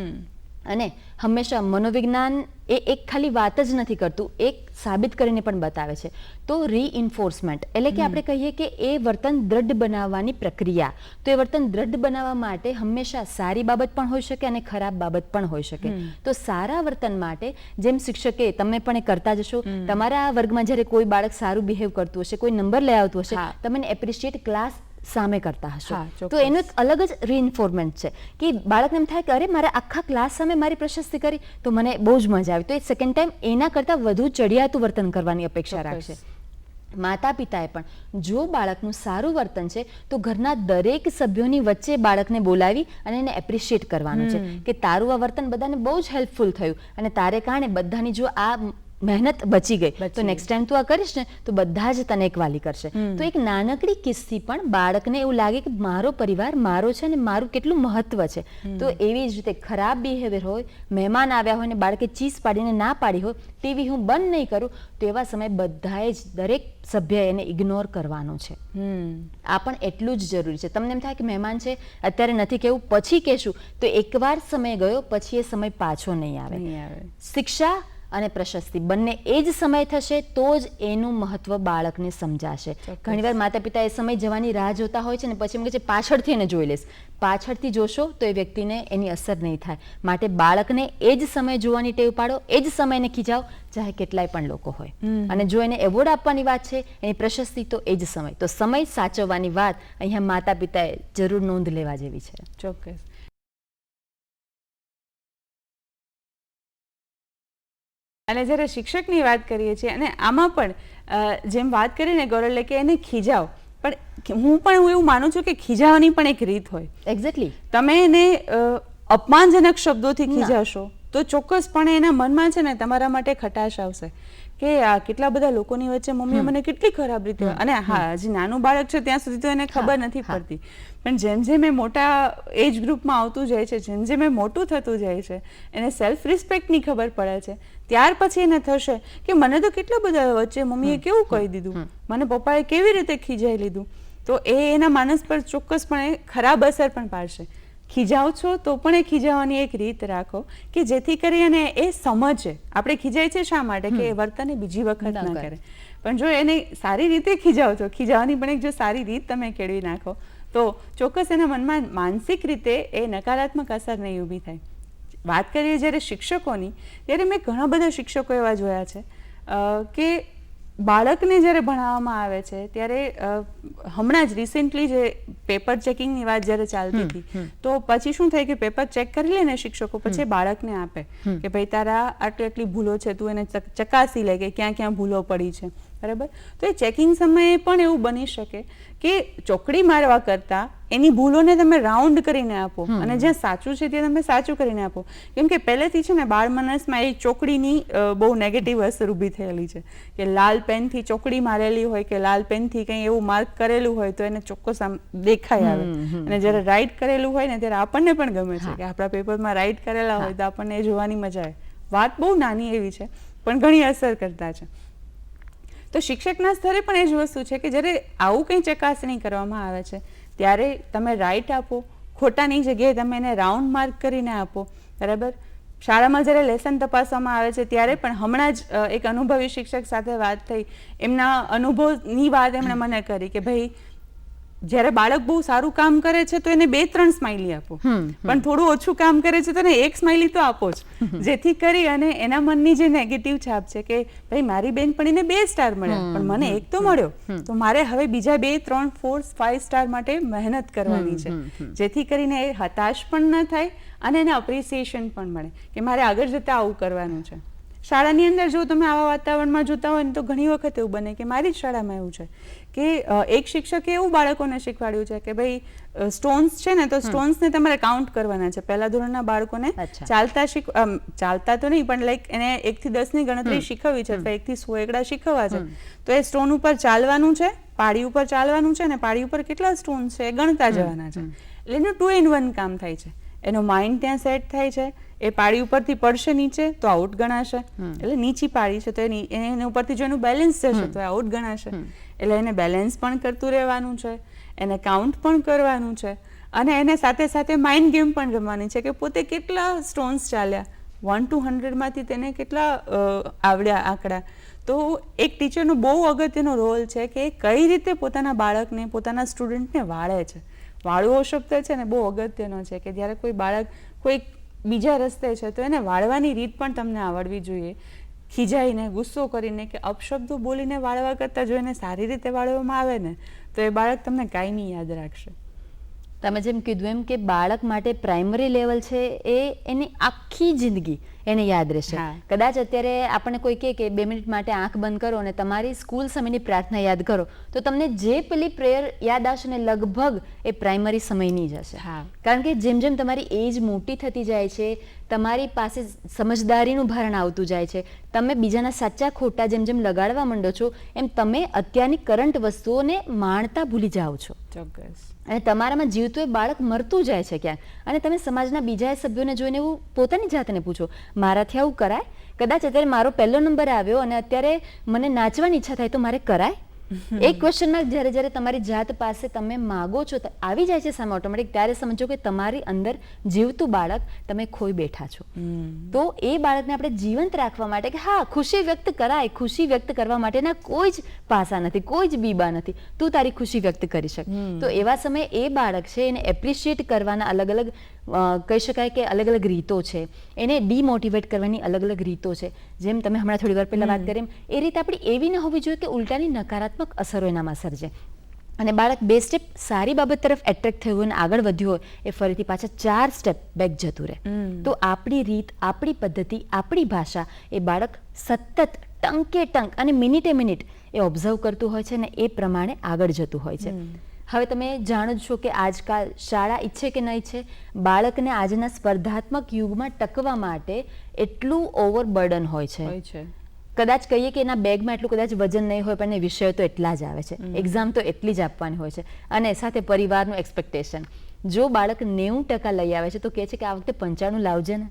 અને હંમેશા મનોવિજ્ઞાન એ એક ખાલી વાત જ નથી કરતું, એક સાબિત કરીને પણ બતાવે છે. તો રીઇન્ફોર્સમેન્ટ એટલે કે આપણે કહીએ કે એ વર્તન દ્રઢ બનાવવાની પ્રક્રિયા. તો એ વર્તન દ્રઢ બનાવવા માટે હંમેશા સારી બાબત પણ હોઈ શકે અને ખરાબ બાબત પણ હોઈ શકે. તો સારા વર્તન માટે જેમ શિક્ષકે તમે પણ એ કરતા જશો, તમારા વર્ગમાં જ્યારે કોઈ બાળક સારું બિહેવ કરતું હશે, કોઈ નંબર લઈ આવતું હશે, તમે એને એપ્રિશિએટ ક્લાસ સામે કરતા હશો. તો એનું એક અલગ જ રીઇન્ફોર્સમેન્ટ છે કે બાળકને એમ થાય કે અરે મારે આખા ક્લાસ સામે મારી પ્રશસ્તિ કરી તો મને બહુ જ મજા આવી. તો એ સેકન્ડ ટાઈમ એના કરતાં વધુ ચડિયાતું વર્તન કરવાની અપેક્ષા રાખશે. માતા પિતાએ પણ જો બાળકનું સારું વર્તન છે તો ઘરના દરેક સભ્યોની વચ્ચે બાળકને બોલાવી અને એને એપ્રિશિએટ કરવાનું છે કે તારું આ વર્તન બધાને બહુ જ હેલ્પફુલ થયું અને તારે કારણે બધાની જો આ મહેનત બચી ગઈ તો નેક્સ્ટ ટાઈમ તું આ કરીશ ને તો બધા જ તને એક વાલી કરશે. તો એક નાનકડી કિસ્સી પણ બાળકને એવું લાગે કે મારો પરિવાર મારો છે અને મારું કેટલું મહત્વ છે. તો એવી જ રીતે ખરાબ બિહેવિયર હોય, મહેમાન આવ્યા હોય ને બાળકે ચીસ પાડીને ના પાડી હોય, ટીવી હું બંધ નહીં કરું, તો એવા સમયે બધાએ જ દરેક સભ્ય એને ઇગ્નોર કરવાનો છે. આ પણ એટલું જ જરૂરી છે. તમને એમ થાય કે મહેમાન છે અત્યારે નથી કહેવું, પછી કહેશું, તો એકવાર સમય ગયો પછી એ સમય પાછો નહીં આવે. શિક્ષા અને પ્રશસ્તિ બંને એ જ સમય થશે તો જ એનું મહત્વ બાળકને સમજાશે. ઘણીવાર માતા પિતા એ સમય જવાની રાહ જોતા હોય છે ને પછી એમ કહે છે પાછળથી એને જોઈ લઈશ. પાછળથી જોશો તો એ વ્યક્તિને એની અસર નહીં થાય. માટે બાળકને એ જ સમય જોવાની ટેવ પાડો, એ જ સમયને ખીજાવ, ચાહે કેટલાય પણ લોકો હોય. અને જો એને એવોર્ડ આપવાની વાત છે, એની પ્રશસ્તિ, તો એ જ સમય. તો સમય સાચવવાની વાત અહીંયા માતા પિતાએ જરૂર નોંધ લેવા જેવી છે. ચોક્કસ. અને જ્યારે શિક્ષકની વાત કરીએ છીએ અને આમાં પણ જેમ વાત કરીને ગૌરવ કે એને ખીજાવ, પણ હું એવું માનું છું કે ખીજાવવાની પણ એક રીત હોય. એક્ઝેક્ટલી. તમે એને અપમાનજનક શબ્દોથી ખીજાવશો તો ચોક્કસપણે એના મનમાં છે ને તમારા માટે ખટાશ આવશે કે આ કેટલા બધા લોકોની વચ્ચે મમ્મીએ મને કેટલી ખરાબ રીતે. અને હા, હજી નાનું બાળક છે ત્યાં સુધી તો એને ખબર નથી પડતી, પણ જેમ જેમ એ મોટા એજ ગ્રુપમાં આવતું જાય છે, જેમ જેમ એ મોટું થતું જાય છે, એને સેલ્ફ રિસ્પેક્ટની ખબર પડે છે, ત્યાર પછી એને થશે કે મને તો કેટલા બધા વચ્ચે મમ્મીએ કેવું કહી દીધું, મને પપ્પાએ કેવી રીતે ખીજાઈ લીધું. તો એ એના માનસ પર ચોક્કસપણે ખરાબ અસર પણ પાડશે. ખીજાવ છો તો પણ એ ખીજાવવાની એક રીત રાખો કે જેથી કરીને એ સમજે આપણે ખીજાય છે શા માટે કે એ વર્તન બીજી વખત ન કરે. પણ જો એને સારી રીતે ખીજાવ છો, ખીજાવવાની પણ એક જો સારી રીત તમે કેળવી નાખો તો ચોક્કસ એના મનમાં માનસિક રીતે એ નકારાત્મક અસર નહીં ઊભી થાય. વાત કરીએ જ્યારે શિક્ષકોની, ત્યારે મેં ઘણા બધા શિક્ષકો એવા જોયા છે કે બાળકને જ્યારે ભણાવવામાં આવે છે ત્યારે હમણાં જ રિસેન્ટલી જે પેપર ચેકિંગની વાત જ્યારે ચાલતી હતી તો પછી શું થાય કે પેપર ચેક કરી લે ને શિક્ષકો, પછી બાળકને આપે કે ભાઈ તારા આટલી ભૂલો છે, તું એને ચકાસી લે કે ક્યાં ક્યાં ભૂલો પડી છે, બરાબર. તો એ ચેકિંગ સમયે પણ એવું બની શકે કે ચોકડી મારવા કરતાં એની ભૂલોને તમે રાઉન્ડ કરીને આપો અને જ્યાં સાચું છે ત્યાં તમે સાચું કરીને આપો. કેમ કે પહેલેથી છે ને બાળ મનસમાં એ ચોકડીની બહુ નેગેટિવ અસર ઊભી થયેલી છે કે લાલ પેનથી ચોકડી મારેલી હોય કે લાલ પેનથી કંઈ એવું માર્ક કરેલું હોય તો એને ચોક્કસ આમ દેખાય આવે. અને જ્યારે રાઇટ કરેલું હોય ને ત્યારે આપણને પણ ગમે છે કે આપણા પેપરમાં રાઇટ કરેલા હોય તો આપણને એ જોવાની મજા આવે. વાત બહુ નાની એવી છે પણ ઘણી અસર કરતા છે. તો શિક્ષકના સ્તરે પણ એ જ વસ્તુ છે કે જ્યારે આવું કંઈ ચકાસણી કરવામાં આવે છે ત્યારે તમે રાઇટ આપો, ખોટાની જગ્યાએ તમે એને રાઉન્ડ માર્ક કરીને આપો, બરાબર. શાળામાં જ્યારે લેસન તપાસવામાં આવે છે ત્યારે પણ હમણાં જ એક અનુભવી શિક્ષક સાથે વાત થઈ, એમના અનુભવની વાત એમણે મને કરી કે ભાઈ જ્યારે બાળક બહુ સારું કામ કરે છે તો એને 2-3 સ્માઇલી આપો, પણ થોડું ઓછું કામ કરે છે તો એને 1 સ્માઇલી તો આપો જ, જેથી કરી અને એના મનની જે નેગેટિવ છાપ છે કે ભાઈ મારી બેનપણીને 2 સ્ટાર મળ્યા પણ મને 1 તો મળ્યો, તો મારે હવે બીજા 2, 3, 4, 5 સ્ટાર માટે મહેનત કરવાની છે, જેથી કરીને એ હતાશ પણ ન થાય અને એને અપ્રિસિએશન પણ મળે કે મારે આગળ જતાં આવું કરવાનું છે. શાળાની અંદર જો તમે આવા વાતાવરણમાં જોતા હોય ને તો ઘણી વખત એવું બને કે મારી જ શાળામાં એવું છે કે એક શિક્ષકે એવું બાળકોને શીખવાડ્યું છે કે ભાઈ સ્ટોન્સ છે ને તો સ્ટોન્સને તમારે કાઉન્ટ કરવાના છે. પહેલા ધોરણના બાળકોને ચાલતા તો નહીં પણ લાઈક એને 1 થી 10 ની ગણતરી શીખવવી છે, 1 થી 100 એકડા શીખવવા છે, તો એ સ્ટોન ઉપર ચાલવાનું છે, પાડી ઉપર ચાલવાનું છે અને પાડી ઉપર કેટલા સ્ટોન્સ છે એ ગણતા જવાના છે. એટલે એનું 2 in 1 કામ થાય છે. એનો માઇન્ડ ત્યાં સેટ થાય છે, એ પાડી ઉપરથી પડશે નીચે તો આઉટ ગણાશે, એટલે નીચી પાડી છે તો એની ઉપરથી જો એનું બેલેન્સ જશે તો આઉટ ગણાશે. એટલે એને બેલેન્સ પણ કરતું રહેવાનું છે, એને કાઉન્ટ પણ કરવાનું છે અને એને સાથે સાથે માઇન્ડ ગેમ પણ રમવાની છે કે પોતે કેટલા સ્ટોન્સ ચાલ્યા, 1 to 100 માંથી તેને કેટલા આવડ્યા આંકડા. તો એક ટીચરનો બહુ અગત્યનો રોલ છે કે કઈ રીતે પોતાના બાળકને, પોતાના સ્ટુડન્ટને વાળે છે. વાળવો શબ્દ છે ને બહુ અગત્યનો છે કે જ્યારે કોઈ બાળક કોઈ બીજા રસ્તે છે તો એને વાળવાની રીત પણ તમને આવડવી જોઈએ. ખીજાઈને, ગુસ્સો કરીને કે અપશબ્દો બોલીને વાળવા કરતાં જો એને સારી રીતે વાળવામાં આવે ને તો એ બાળક તમને કાયમી યાદ રાખશે. તમે જેમ કીધું એમ કે બાળક માટે પ્રાઇમરી લેવલ છે એ એની આખી જિંદગી એને યાદ રહેશે. કદાચ અત્યારે આપણને કોઈ કહે કે 2 મિનિટ માટે આંખ બંધ કરો અને તમારી સ્કૂલ સમયની પ્રાર્થના યાદ કરો તો તમને જે પેલી પ્રેયર યાદ આવશે ને લગભગ એ પ્રાઇમરી સમયની જ હશે. કારણ કે જેમ જેમ તમારી એજ મોટી થતી જાય છે, તમારી પાસે સમજદારીનું ભારણ આવતું જાય છે, તમે બીજાના સાચા ખોટા જેમ જેમ લગાડવા માંડો છો એમ તમે અત્યારની કરંટ વસ્તુઓને માણતા ભૂલી જાઓ છો. ચોક્કસ. અને તમારામાં જીવતું એ બાળક મરતું જાય છે ક્યાંક અને તમે સમાજના બીજા સભ્યોને જોઈને એવું પોતાની જાતને પૂછો મારાથી આવું કરાય? કદાચ અત્યારે મારો પહેલો નંબર આવ્યો અને અત્યારે મને નાચવાની ઈચ્છા થાય તો મારે કરાય? એક ક્વેશ્ચન માર્ક જ્યારે જ્યારે તમારી જાત પાસે તમે માગો છો આવી જાય છે સામે ઓટોમેટિક, ત્યારે સમજો કે તમારી અંદર જીવતું બાળક તમે ખોઈ બેઠા છો. તો એ બાળકને આપણે જીવંત રાખવા માટે કે હા ખુશી વ્યક્ત કરાય, ખુશી વ્યક્ત કરવા માટેના કોઈ જ પાસા નથી, કોઈ જ બીબા નથી, તું તારી ખુશી વ્યક્ત કરી શક. તો એવા સમયે એ બાળક છે એને એપ્રિશિએટ કરવાના અલગ અલગ કહી શકાય કે અલગ અલગ રીતો છે, એને ડીમોટિવેટ કરવાની અલગ અલગ રીતો છે. જેમ તમે હમણાં થોડી વાર પહેલા વાત કરી એ રીતે આપણી એવી ન હોવી જોઈએ કે ઉલટાની નકારાત્મક અસરો એનામાં સર્જે અને બાળક 2 સ્ટેપ સારી બાબત તરફ એટ્રેક્ટ થયું અને આગળ વધ્યું હોય એ ફરીથી પાછા 4 સ્ટેપ બેક જતું રહે. તો આપણી રીત, આપણી પદ્ધતિ, આપણી ભાષા એ બાળક સતત ટંકે ટંક અને મિનિટે મિનિટ એ ઓબ્ઝર્વ કરતું હોય છે અને એ પ્રમાણે આગળ જતું હોય છે. હવે તમે જાણો જ છો કે આજકાલ શાળા ઈચ્છે કે ન ઈચ્છે બાળકને આજના સ્પર્ધાત્મક યુગમાં ટકવા માટે એટલું ઓવરબર્ડન હોય છે. કદાચ કહીએ કે એના બેગમાં એટલું કદાચ વજન નહીં હોય પણ એ વિષયો તો એટલા જ આવે છે, એક્ઝામ તો એટલી જ આપવાની હોય છે અને સાથે પરિવારનું એક્સપેક્ટેશન. જો બાળક 90% લઈ આવે છે તો કહે છે કે આ વખતે 95 લાવજે ને.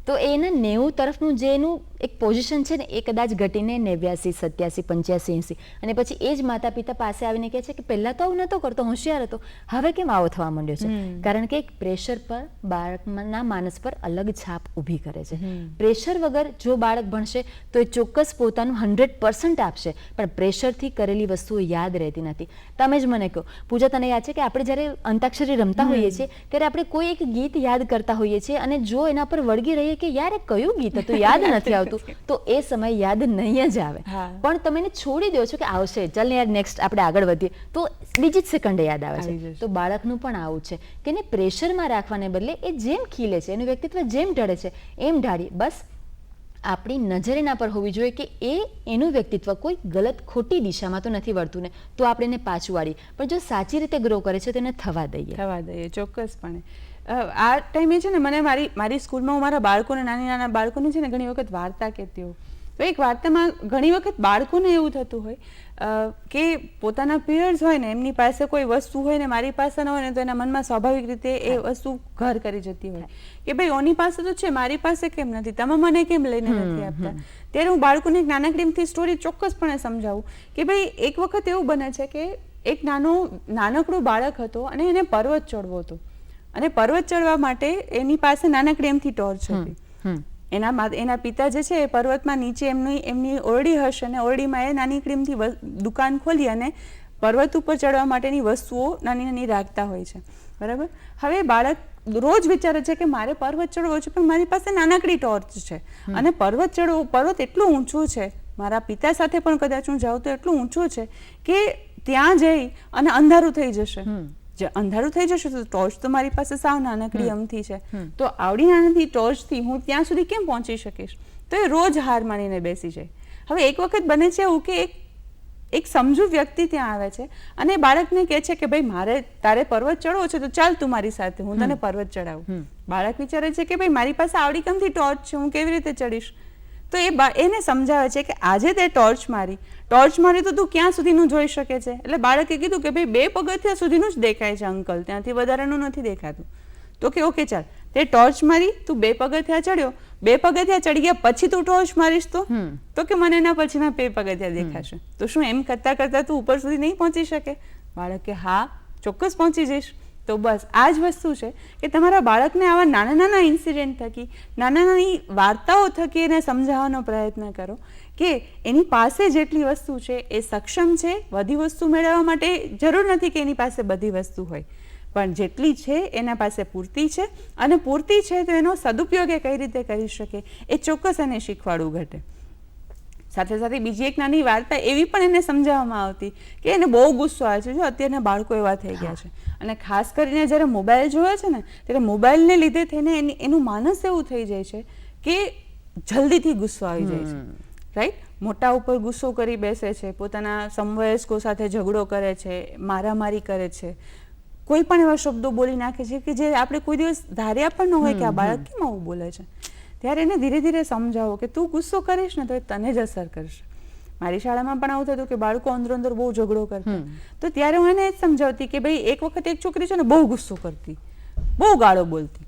તો એના 90 તરફનું જે એનું એક પોઝિશન છે ને એ કદાચ ઘટીને 89, 87, 85, 80 અને પછી એ જ માતા પિતા પાસે આવીને કહે છે કે પહેલા તો આવું નતો કરતો, હોશિયાર હતો, હવે કેમ આવો થવા માંડ્યો છે? કારણ કે એક પ્રેશર પર બાળકના માનસ પર અલગ છાપ ઊભી કરે છે. પ્રેશર વગર જો બાળક ભણશે તો એ ચોક્કસ પોતાનું 100% આપશે, પણ પ્રેશરથી કરેલી વસ્તુઓ યાદ રહેતી નથી. તમે જ મને કહો પૂજા, તને યાદ છે કે આપણે જ્યારે અંતાક્ષરી રમતા હોઈએ છીએ ત્યારે આપણે કોઈ એક ગીત યાદ કરતા હોઈએ છીએ અને જો એના પર વળગી રહીએ કે યાર એ કયું ગીત હતું યાદ નથી આવતું, તો એ સમય યાદ નહીં જ આવે. પણ તમે એને છોડી દો છો કે આવશે, ચાલ યાર નેક્સ્ટ આપણે આગળ વધીએ, તો બીજી જ સેકન્ડે યાદ આવે છે. તો બાળકનું પણ આવું છે કે એને પ્રેશરમાં રાખવાને બદલે એ જેમ ખીલે છે, એનું વ્યક્તિત્વ જેમ ઢળે છે એમ ઢાળી, બસ આપણી નજર એના પર હોવી જોઈએ કે એનું વ્યક્તિત્વ કોઈ ગલત ખોટી દિશામાં તો નથી વળતું ને, તો આપણે એને પાછું વાળીએ. પણ જો સાચી રીતે ગ્રો કરે છે તો એને થવા દઈએ. ચોક્કસપણે. આ ટાઈમે છે ને મને મારી સ્કૂલમાં હું મારા બાળકોને, નાના બાળકોને છે ને ઘણી વખત વાર્તા કહેતી હોઉં. તો એક વાર્તામાં ઘણી વખત બાળકોને એવું થતું હોય કે પોતાના પિયર્સ હોય ને એમની પાસે કોઈ વસ્તુ હોય ને મારી પાસે ન હોય ને, તો એના મનમાં સ્વાભાવિક રીતે એ વસ્તુ ઘર કરી જતી હોય કે ભાઈ ઓની પાસે તો છે, મારી પાસે કેમ નથી, તમે મને કેમ લઈને નથી આપતા. ત્યારે હું બાળકોને એક નાનકડી સ્ટોરી ચોક્કસપણે સમજાવું કે ભાઈ એક વખત એવું બને છે કે એક નાનકડું બાળક હતો અને એને પર્વત ચડવો હતો, અને પર્વત ચડવા માટે એની પાસે નાનકડી એમથી ટોર્ચ હતી. એના પિતા જે છે એ પર્વતમાં નીચે એમની ઓરડી હશે અને ઓરડીમાં એ નાનકડી એમથી દુકાન ખોલી અને પર્વત ઉપર ચડવા માટેની વસ્તુઓ નાની નાની રાખતા હોય છે. બરાબર. હવે બાળક રોજ વિચારે છે કે મારે પર્વત ચડવો છે પણ મારી પાસે નાનકડી ટોર્ચ છે અને પર્વત એટલું ઊંચું છે, મારા પિતા સાથે પણ કદાચ હું જાઉં તો એટલું ઊંચું છે કે ત્યાં જઈ અને અંધારું થઈ જશે. અંધારું થઈ જશે તો ટોર્ચ તો મારી પાસે સાવ નાનકડી અમથી છે, તો આવડી નાની ટોર્ચથી હું ત્યાં સુધી કેમ પહોંચી શકીશ? તો એ રોજ હાર માનીને બેસી જાય. હવે એક વખત બને છે એવું કે એક સમજુ વ્યક્તિ ત્યાં આવે છે અને બાળકને કહે છે કે ભાઈ તારે પર્વત ચડવો છે તો ચાલ તું મારી સાથે, હું તને પર્વત ચડાવું. બાળક વિચારે છે કે ભાઈ મારી પાસે આવડી કમથી ટોર્ચ છે, હું કેવી રીતે ચડીશ? તો એને સમજાવે છે કે આજે તે ટોર્ચ મારી તો તું ક્યાં સુધીનું જોઈ શકે છે? એટલે બાળકે કીધું કે ભાઈ 2 પગથિયા સુધીનું જ દેખાય છે અંકલ, ત્યાંથી વધારાનું નથી દેખાતું. તો કે ઓકે ચાલ, તે ટોર્ચ મારી, તું 2 પગથિયા ચડ્યો, 2 પગથિયા ચડી ગયા પછી તું ટોર્ચ મારીશ તો કે મને એના પછીના 2 પગથિયા દેખાશે. તો શું એમ કરતા કરતા તું ઉપર સુધી નહીં પહોંચી શકે? બાળક કે હા ચોક્કસ પહોંચી જઈશ. તો બસ આ જ વસ્તુ છે કે તમારા બાળકને આવા નાના નાના ઇન્સિડન્ટ થકી, નાના નાની વાર્તાઓ થકી એને સમજાવવાનો પ્રયત્ન કરો કે એની પાસે જેટલી વસ્તુ છે એ સક્ષમ છે. બધી વસ્તુ મેળવવા માટે જરૂર નથી કે એની પાસે બધી વસ્તુ હોય, પણ જેટલી છે એના પાસે પૂરતી છે, અને પૂરતી છે તો એનો સદુપયોગ એ કઈ રીતે કરી શકે એ ચોક્કસ એને શીખવાડવું ઘટે. સાથે સાથે બીજી એક નાની વાર્તા એવી પણ એને સમજાવવામાં આવતી કે એને બહુ ગુસ્સો આવે છે. જો અત્યારના બાળકો એવા થઈ ગયા છે, અને ખાસ કરીને જ્યારે મોબાઈલ જોવે છે ને ત્યારે મોબાઈલને લીધે થઈને એનું માનસ એવું થઈ જાય છે કે જલ્દીથી ગુસ્સો આવી જાય છે. રાઈટ. મોટા ઉપર ગુસ્સો કરી બેસે છે, પોતાના સમવયસ્કો સાથે ઝઘડો કરે છે, મારામારી કરે છે, કોઈ પણ એવા શબ્દો બોલી નાખે છે કે જે આપણે કોઈ દિવસ ધાર્યા પણ ન હોય કે આ બાળક કેમ આવું બોલે છે. ત્યારે એને ધીરે ધીરે સમજાવો કે તું ગુસ્સો કરીશ ને તો એ તને જ અસર કરશે. મારી શાળામાં પણ આવું થતું કે બાળકો અંદર બહુ ઝઘડો કરતા, તો ત્યારે હું એને જ સમજાવતી કે ભાઈ એક વખત એક છોકરી છે ને બહુ ગુસ્સો કરતી, બહુ ગાળો બોલતી,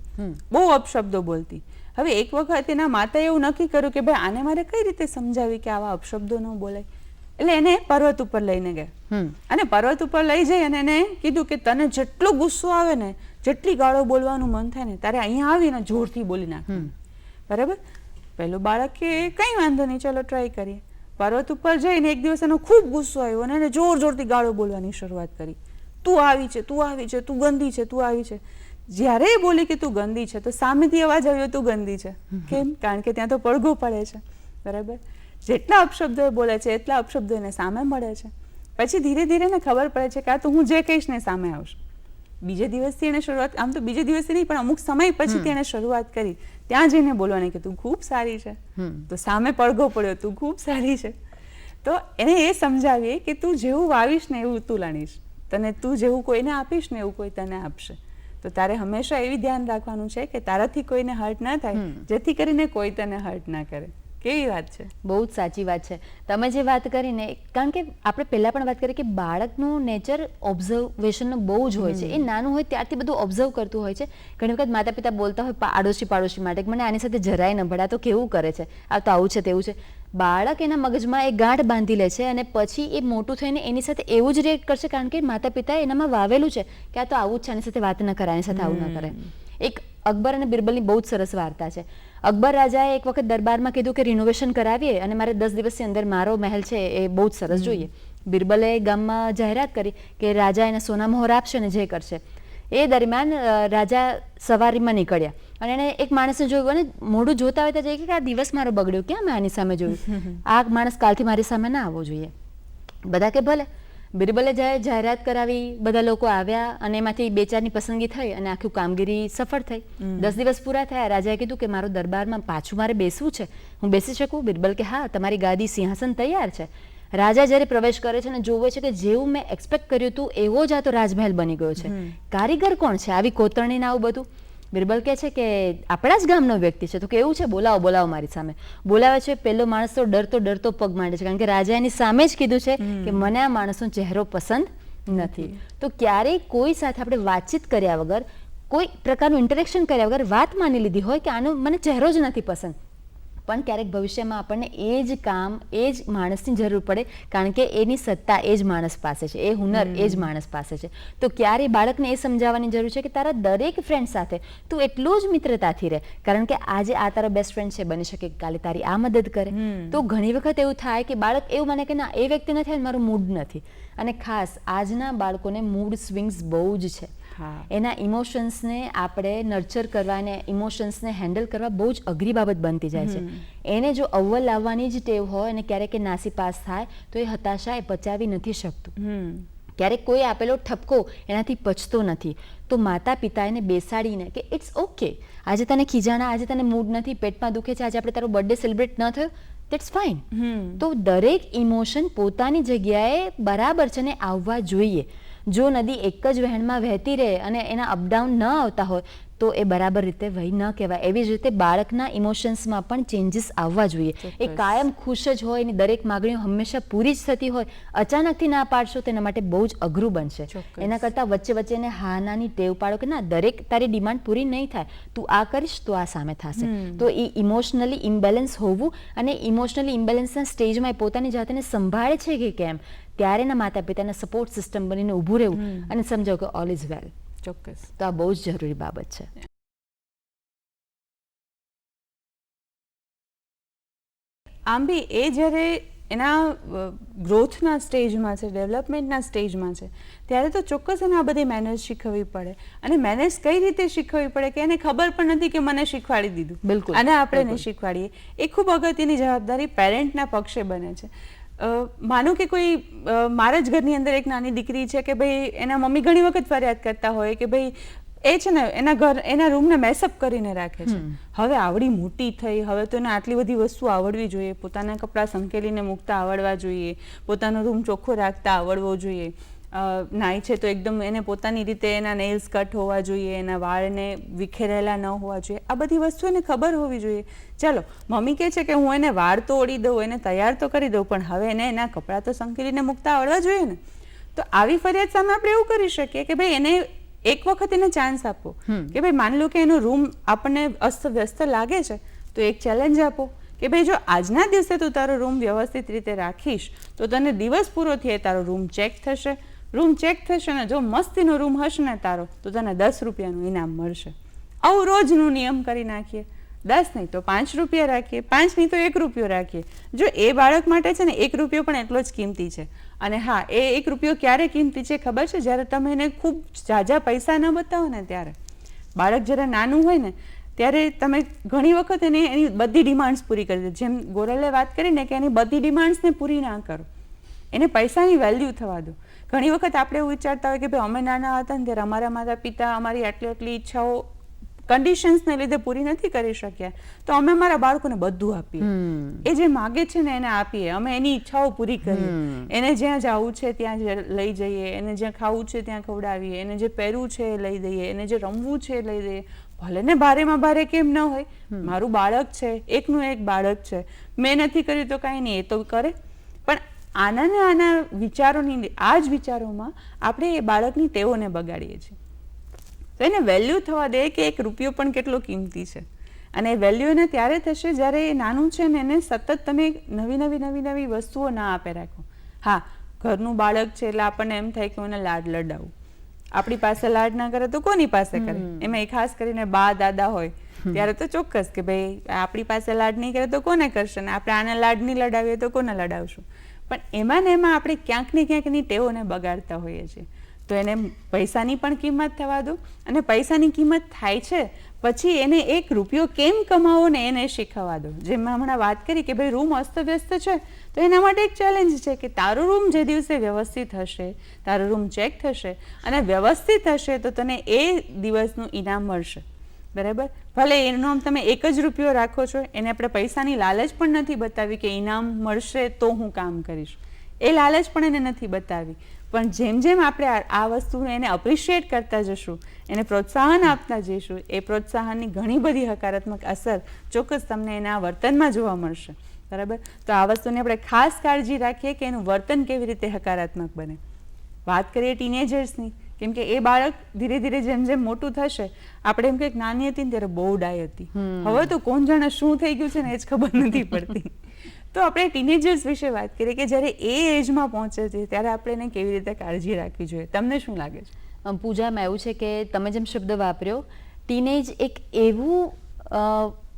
બહુ અપશબ્દો બોલતી. હવે એક વખત એના માતાએ એવું નક્કી કર્યું કે ભાઈ આને મારે કઈ રીતે સમજાવી કે આવા અપશબ્દો ન બોલાય. એટલે એને પર્વત ઉપર લઈને ગયા અને પર્વત ઉપર લઈ જઈ અને એને કીધું કે તને જેટલો ગુસ્સો આવે ને, જેટલી ગાળો બોલવાનું મન થાય ને, તારે અહીંયા આવીને જોરથી બોલી નાખ. બરાબર. પેલું બાળક કે કઈ વાંધો નહીં, ચલો ટ્રાય કરીએ. પર્વત ઉપર જઈને એક દિવસ એનો ખૂબ ગુસ્સો આવ્યો અને એને જોર જોરથી ગાળો બોલવાની શરૂઆત કરી. તું આવી છે, તું આવી છે, તું ગંદી છે, તું આવી છે. જ્યારે એ બોલી કે તું ગંદી છે તો સામેથી અવાજ આવ્યો તું ગંદી છે. કેમ? કારણ કે ત્યાં તો પડઘો પડે છે. બરાબર. જેટલા અપશબ્દો એ બોલે છે એટલા અપશબ્દો એને સામે મળે છે. પછી ધીરે ધીરે એને ખબર પડે છે કે આ તો હું જે કહીશ ને સામે આવશે. બીજે દિવસથી એને શરૂઆત, આમ તો બીજે દિવસથી નહીં પણ અમુક સમય પછીથી એને શરૂઆત કરી ત્યાં જઈને બોલવાની કે તું ખૂબ સારી છે. તો સામે પડઘો પડ્યો, તું ખૂબ સારી છે. તો એને એ સમજાવીએ કે તું જેવું વાવીશ ને એવું તું લાણીશ, તને તું જેવું કોઈને આપીશ ને એવું કોઈ તને આપશે. તો તારે હંમેશા એવી ધ્યાન રાખવાનું છે કે તારાથી કોઈને હર્ટ ના થાય જેથી કરીને કોઈ તને હર્ટ ના કરે. કેવી વાત છે. બહુ જ સાચી વાત છે તમે જે વાત કરીને, કારણ કે આપણે પહેલા પણ વાત કરી કે બાળકનું નેચર ઓબ્ઝર્વેશનનું બહુ જ હોય છે. એ નાનું હોય ત્યારથી બધું ઓબ્ઝર્વ કરતું હોય છે. ઘણી વખત માતા પિતા બોલતા હોય પાડોશી માટે કે મને આની સાથે જરાય ન ભળે, આ તો કેવું કરે છે, આ તો આવું છે તેવું છે. બાળક એના મગજમાં એ ગાંઠ બાંધી લે છે અને પછી એ મોટું થઈને એની સાથે એવું જ રિએક્ટ કરશે, કારણ કે માતા પિતાએ એનામાં વાવેલું છે કે આ તો આવું જ છે, આની સાથે વાત ન કરે, આની સાથે આવું ન કરે. એક અકબર અને બિરબલની બહુ જ સરસ વાર્તા છે. અકબર રાજાએ એક વખત દરબારમાં કીધું કે રિનોવેશન કરાવીએ અને મારે 10 દિવસની અંદર મારો મહેલ છે એ બહુ જ સરસ જોઈએ. બિરબલે ગામમાં જાહેરાત કરી કે રાજા એને સોના મોહર આપશે ને જે કરશે. એ દરમિયાન રાજા સવારીમાં નીકળ્યા અને એણે એક માણસને જોયું અને મોઢું જોતા હોય તો જઈએ કે આ દિવસ મારો બગડ્યો, ક્યાં મેં આની સામે જોયું, આ માણસ કાલથી મારી સામે ના આવવો જોઈએ. બધા કે ભલે. બિરબલે જાહેરાત કરાવી, બધા લોકો આવ્યા અને એમાંથી 2-4ની પસંદગી થઈ અને આખું કામગીરી સફળ થઈ. 10 દિવસ પૂરા થયા. રાજાએ કીધું કે મારો દરબારમાં પાછું મારે બેસવું છે, હું બેસી શકું? બિરબલ કે હા, તમારી ગાદી સિંહાસન તૈયાર છે. રાજા જ્યારે પ્રવેશ કરે છે અને જોવે છે કે જેવું મેં એક્સપેક્ટ કર્યું હતું એવો જ આ તો રાજમહેલ બની ગયો છે. કારીગર કોણ છે આવી કોતરણી ને આવું બધું? બિરબલ કહે છે કે આપણા જ ગામનો વ્યક્તિ છે. તો કેવું છે, બોલાવો મારી સામે. બોલાવે છે. પેલો માણસ તો ડરતો પગ માંડે છે, કારણ કે રાજા એની સામે જ કીધું છે કે મને આ માણસનો ચહેરો પસંદ નથી. તો ક્યારેય કોઈ સાથે આપણે વાતચીત કર્યા વગર, કોઈ પ્રકારનું ઇન્ટરેક્શન કર્યા વગર વાત માની લીધી હોય કે આનો મને ચહેરો જ નથી પસંદ, પણ ક્યારેક ભવિષ્યમાં આપણને એ જ કામ એ જ માણસની જરૂર પડે, કારણ કે એની સત્તા એ જ માણસ પાસે છે, એ હુનર એ જ માણસ પાસે છે. તો ક્યારે બાળકને એ સમજાવવાની જરૂર છે કે તારા દરેક ફ્રેન્ડ સાથે તું એટલું જ મિત્રતાથી રહે, કારણ કે આજે આ તારો બેસ્ટ ફ્રેન્ડ છે, બની શકે કાલે તારી આ મદદ કરે. તો ઘણી વખત એવું થાય કે બાળક એવું માને કે ના, એ વ્યક્તિ નથી, મારો મૂડ નથી. અને ખાસ આજના બાળકોને મૂડ સ્વિંગ્સ બહુ જ છે. એના ઇમોશન્સને આપણે નર્ચર કરવા અને ઇમોશન્સને હેન્ડલ કરવા બહુ જ અઘરી બાબત બનતી જાય છે. એને જો અવ્વલ લાવવાની જ ટેવ હોય અને ક્યારેક નાસી પાસ થાય તો એ હતાશા એ પચાવી નથી શકતું. ક્યારેક કોઈ આપેલો ઠપકો એનાથી પચતો નથી. તો માતા પિતા એને બેસાડીને કે ઇટ્સ ઓકે, આજે તને ખીજાણા, આજે તને મૂડ નથી, પેટમાં દુખે છે, આજે આપણે તારો બર્થડે સેલિબ્રેટ ન થયો, દેટ્સ ફાઇન. તો દરેક ઇમોશન પોતાની જગ્યાએ બરાબર છે ને આવવા જોઈએ. જો નદી એક જ વહેણમાં વહેતી રહે અને એના અપડાઉન ન આવતા હોય તો એ બરાબર રીતે વહી ન કહેવાય. એવી જ રીતે બાળકના ઇમોશન્સમાં પણ ચેન્જીસ આવવા જોઈએ. એ કાયમ ખુશ જ હોય, એની દરેક માગણીઓ હંમેશા પૂરી જ થતી હોય, અચાનકથી ના પાડશો તેના માટે બહુ જ અઘરું બનશે. એના કરતાં વચ્ચે એને હાનાની ટેવ પાડો કે ના, દરેક તારી ડિમાન્ડ પૂરી નહીં થાય, તું આ કરીશ તો આ સામે થશે. તો એ ઇમોશનલી ઇમ્બેલેન્સ હોવું અને ઇમોશનલી ઇમ્બેલેન્સના સ્ટેજમાં એ પોતાની જાતને સંભાળે છે કે કેમ, ત્યારે એના માતા પિતાના સપોર્ટ સિસ્ટમ બનીને ઊભું રહેવું અને સમજાવો કે ઓલ ઇઝ વેલ. ચોક્કસ. તો આ બહુ જ જરૂરી બાબત છે. આમ બી એ જ્યારે એના ગ્રોથના સ્ટેજમાં છે, ડેવલપમેન્ટના સ્ટેજમાં છે, ત્યારે તો ચોક્કસ એને આ બધી મેનેજ શીખવવી પડે. અને મેનેજ કઈ રીતે શીખવવી પડે કે એને ખબર પણ નથી કે મને શીખવાડી દીધું, બિલકુલ, અને આપણે નહીં શીખવાડીએ, એ ખૂબ અગત્યની જવાબદારી પેરેન્ટના પક્ષે બને છે. માનો કે કોઈ મારા જ ઘરની અંદર એક નાની દીકરી છે કે ભાઈ એના મમ્મી ઘણી વખત ફરિયાદ કરતા હોય કે ભાઈ એ છે ને એના રૂમને મેસઅપ કરીને રાખે છે. હવે આવડી મોટી થઈ, હવે તો એને આટલી બધી વસ્તુ આવડવી જોઈએ, પોતાના કપડાં સંકેલીને મૂકતા આવડવા જોઈએ, પોતાનો રૂમ ચોખ્ખો રાખતા આવડવો જોઈએ, નાઈ છે તો એકદમ એને પોતાની રીતે એના નેલ્સ કટ હોવા જોઈએ, એના વાળને વિખેરેલા ન હોવા જોઈએ, આ બધી વસ્તુ એને ખબર હોવી જોઈએ. ચાલો, મમ્મી કહે છે કે હું એને વાળ તો ઓળી દઉં, એને તૈયાર તો કરી દઉં, પણ હવે એને એના કપડાં તો સંકેલીને મૂકતા આવડવા જોઈએ ને. તો આવી ફરિયાદ સામે આપણે એવું કરી શકીએ કે ભાઈ એને એક વખત એને ચાન્સ આપો કે ભાઈ માની લો કે એનો રૂમ આપણને અસ્તવ્યસ્ત લાગે છે તો એક ચેલેન્જ આપો કે ભાઈ જો આજના દિવસે તું તારો રૂમ વ્યવસ્થિત રીતે રાખીશ તો તને દિવસ પૂરો થયે તારો રૂમ ચેક થશે. રૂમ ચેક થશે ને જો મસ્તીનો રૂમ હશે ને તારો તો તને 10 રૂપિયાનું ઇનામ મળશે. આવું રોજનું નિયમ કરી નાખીએ. 10 નહીં તો 5 રૂપિયા રાખીએ, 5 નહીં તો 1 રૂપિયો રાખીએ. જો એ બાળક માટે છે ને 1 રૂપિયો પણ એટલો જ કિંમતી છે. અને હા, એ 1 રૂપિયો ક્યારે કિંમતી છે ખબર છે? જ્યારે તમે એને ખૂબ ઝાઝા પૈસા ન બતાવો ને ત્યારે. બાળક જ્યારે નાનું હોય ને ત્યારે તમે ઘણી વખત એને એની બધી ડિમાન્ડ્સ પૂરી કરી દો. જેમ ગોરલે વાત કરીને કે એની બધી ડિમાન્ડ્સને પૂરી ના કરો, એને પૈસાની વેલ્યુ થવા દો. ઘણી વખત આપણે એવું વિચારતા હોય કે ભાઈ અમે નાના હતા ને ત્યારે અમારા માતા પિતા અમારી આટલી આટલી ઈચ્છાઓ કન્ડિશન્સને લીધે પૂરી નથી કરી શક્યા, તો અમે અમારા બાળકોને બધું આપીએ. એ જે માગે છે ને એને આપીએ, અમે એની ઈચ્છાઓ પૂરી કરીએ. એને જ્યાં જવું છે ત્યાં લઈ જઈએ, એને જ્યાં ખાવું છે ત્યાં ખવડાવીએ, એને જે પહેરવું છે એ લઈ દઈએ, એને જે રમવું છે એ લઈ દઈએ, ભલે ને ભારેમાં ભારે કેમ ન હોય, મારું બાળક છે, એકનું એક બાળક છે, મેં નથી કર્યું તો કાંઈ નહીં, એ તો કરે. પણ આના ને આના વિચારોની, આ જ વિચારોમાં આપણે એ બાળકની ટેવોને બગાડીએ છીએ. તો એને વેલ્યુ થવા દે કે એક રૂપિયો પણ કેટલો કિંમતી છે. અને એ વેલ્યુ એને ત્યારે થશે જ્યારે એ નાનું છે ને એને સતત તમે નવી વસ્તુઓ ના આપે રાખો. હા, ઘરનું બાળક છે એટલે આપણને એમ થાય કે એને લાડ લડાવું. આપણી પાસે લાડ ના કરે તો કોની પાસે કરે? એમાં ખાસ કરીને બા દાદા હોય ત્યારે તો ચોક્કસ કે ભાઈ આપણી પાસે લાડ નહીં કરે તો કોને કરશે, ને આપણે આને લાડ નહીં લડાવીએ તો કોને લડાવશું. પણ એમાં ને એમાં આપણે ક્યાંક ને ક્યાંક એની ટેવોને બગાડતા હોઈએ છીએ. તો એને પૈસાની પણ કિંમત થવા દો, અને પૈસાની કિંમત થાય છે પછી એને એક રૂપિયો કેમ કમાવો ને એને શીખવવા દો. જેમ મેં હમણાં વાત કરી કે ભાઈ રૂમ અસ્તવ્યસ્ત છે તો એના માટે એક ચેલેન્જ છે કે તારો રૂમ જે દિવસે વ્યવસ્થિત હશે, તારો રૂમ ચેક થશે અને વ્યવસ્થિત હશે તો તને એ દિવસનું ઇનામ મળશે. બરાબર? ભલે એનો તમે એક જ રૂપિયો રાખો છો, એને આપણે પૈસાની લાલચ પણ નથી બતાવી કે ઇનામ મળશે તો હું કામ કરીશ, એ લાલચ પણ એને નથી બતાવી. પણ જેમ જેમ આપણે આ વસ્તુને એને અપ્રિશિએટ કરતા જશું, એને પ્રોત્સાહન આપતા જઈશું, એ પ્રોત્સાહનની ઘણી બધી હકારાત્મક અસર ચોક્કસ તમને એના વર્તનમાં જોવા મળશે. બરાબર? તો આ વસ્તુની આપણે ખાસ કાળજી રાખીએ કે એનું વર્તન કેવી રીતે હકારાત્મક બને. વાત કરીએ ટીનેજર્સની, કેમ કે એ બાળક ધીરે ધીરે જેમ જેમ મોટું થશે, આપણે એમ કંઈક નાની હતી ને ત્યારે બહુ ડાય હતી, હવે તો કોણ જાણે શું થઈ ગયું છે ને એ જ ખબર નથી પડતી. તો આપણે ટીનેજર્સ વિશે વાત કરીએ કે જ્યારે એ એજમાં પહોંચે છે ત્યારે આપણે એને કેવી રીતે કાળજી રાખવી જોઈએ. તમને શું લાગે છે? પૂજામાં એવું છે કે તમે જેમ શબ્દ વાપર્યો, ટીનેજ એક એવું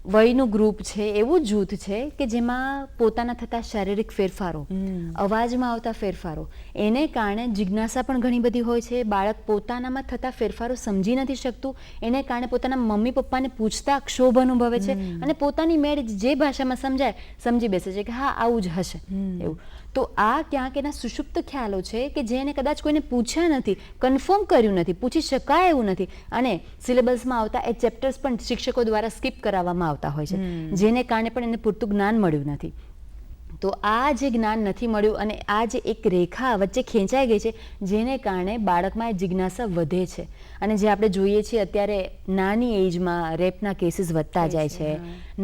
વયનું ગ્રુપ છે, એવું જૂથ છે કે જેમાં પોતાના થતા શારીરિક ફેરફારો, અવાજમાં આવતા ફેરફારો, એને કારણે જિજ્ઞાસા પણ ઘણી બધી હોય છે. બાળક પોતાનામાં થતા ફેરફારો સમજી નથી શકતું, એને કારણે પોતાના મમ્મી પપ્પાને પૂછતા ક્ષોભ અનુભવે છે અને પોતાની મેળ જે ભાષામાં સમજાય સમજી બેસે છે કે હા આવું જ હશે એવું. તો આ ક્યાંક એના સુષુપ્ત ખ્યાલો છે કે જેને કદાચ કોઈને પૂછ્યા નથી, કન્ફર્મ કર્યું નથી, પૂછી શકાય એવું નથી, અને સિલેબસમાં આવતા એ ચેપ્ટર્સ પણ શિક્ષકો દ્વારા સ્કીપ કરાવવામાં આવતા હોય છે, જેને કારણે પણ એને પૂરતું જ્ઞાન મળ્યું નથી. તો આ જે જ્ઞાન નથી મળ્યું અને આ જે એક રેખા વચ્ચે ખેંચાઈ ગઈ છે, જેને કારણે બાળકમાં એ જિજ્ઞાસા વધે છે. અને જે આપણે જોઈએ છીએ અત્યારે નાની એજમાં રેપના કેસીસ વધતા જાય છે,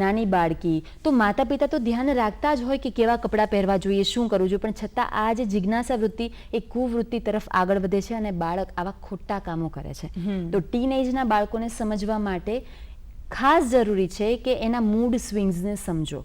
નાની બાળકી, તો માતા પિતા તો ધ્યાન રાખતા જ હોય કે કેવા કપડાં પહેરવા જોઈએ, શું કરવું જોઈએ, પણ છતાં આ જે જિજ્ઞાસા વૃત્તિ એ કુવૃત્તિ તરફ આગળ વધે છે અને બાળક આવા ખોટા કામો કરે છે. તો ટીન એજના બાળકોને સમજવા માટે ખાસ જરૂરી છે કે એના મૂડ સ્વિંગ્સને સમજો.